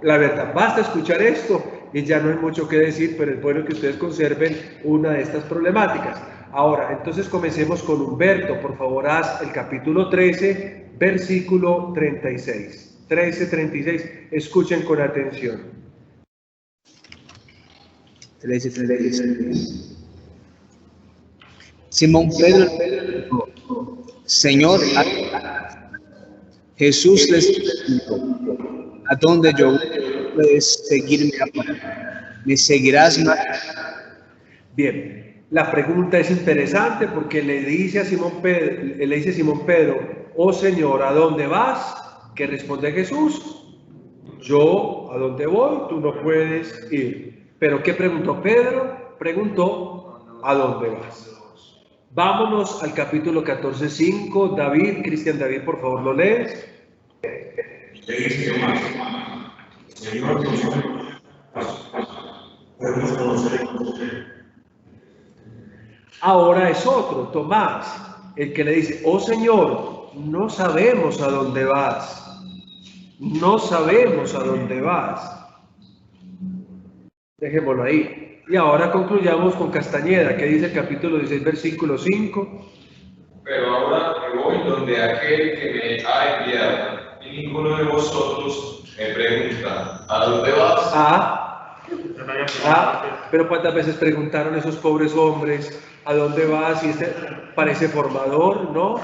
La verdad, basta escuchar esto y ya no hay mucho que decir, pero es bueno que ustedes conserven una de estas problemáticas. Ahora, entonces comencemos con Humberto. Por favor, haz el capítulo 13, versículo 36. 13:36. Escuchen con atención. 13:36. Simón Pedro dijo: Señor, Jesús les dijo: ¿a dónde yo voy, puedes seguirme ahora? ¿Me seguirás más? Bien. La pregunta es interesante porque le dice Simón Pedro, oh Señor, ¿a dónde vas? ¿Qué responde Jesús? Yo, ¿a dónde voy? Tú no puedes ir. ¿Pero qué preguntó Pedro? Preguntó, ¿a dónde vas? Vámonos al capítulo 14:5. David, Cristian David, por favor, ¿lo lees? Señor, podemos conocer. Ahora es otro, Tomás, el que le dice, oh Señor, no sabemos a dónde vas. No sabemos a dónde vas. Dejémoslo ahí. Y ahora concluyamos con Castañeda, que dice el capítulo 16, versículo 5. Pero ahora me voy donde aquel que me ha enviado, y ninguno de vosotros me pregunta, ¿a dónde vas? Pero ¿cuántas veces preguntaron esos pobres hombres, ¿a dónde vas? Y este parece formador, ¿no?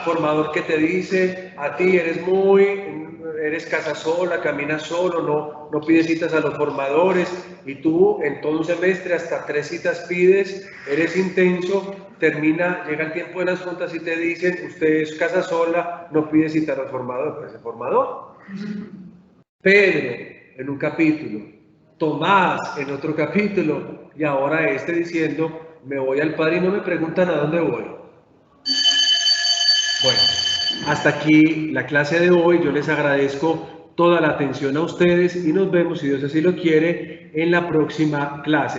Formador que te dice, a ti eres casa sola, caminas solo, no pides citas a los formadores, y tú en todo un semestre hasta 3 citas pides, eres intenso, llega el tiempo de las juntas y te dicen, usted es casa sola, no pide cita a los formadores, pues el formador. Pedro en un capítulo, Tomás en otro capítulo, y ahora diciendo, me voy al Padre y no me preguntan a dónde voy. Bueno, hasta aquí la clase de hoy. Yo les agradezco toda la atención a ustedes y nos vemos, si Dios así lo quiere, en la próxima clase.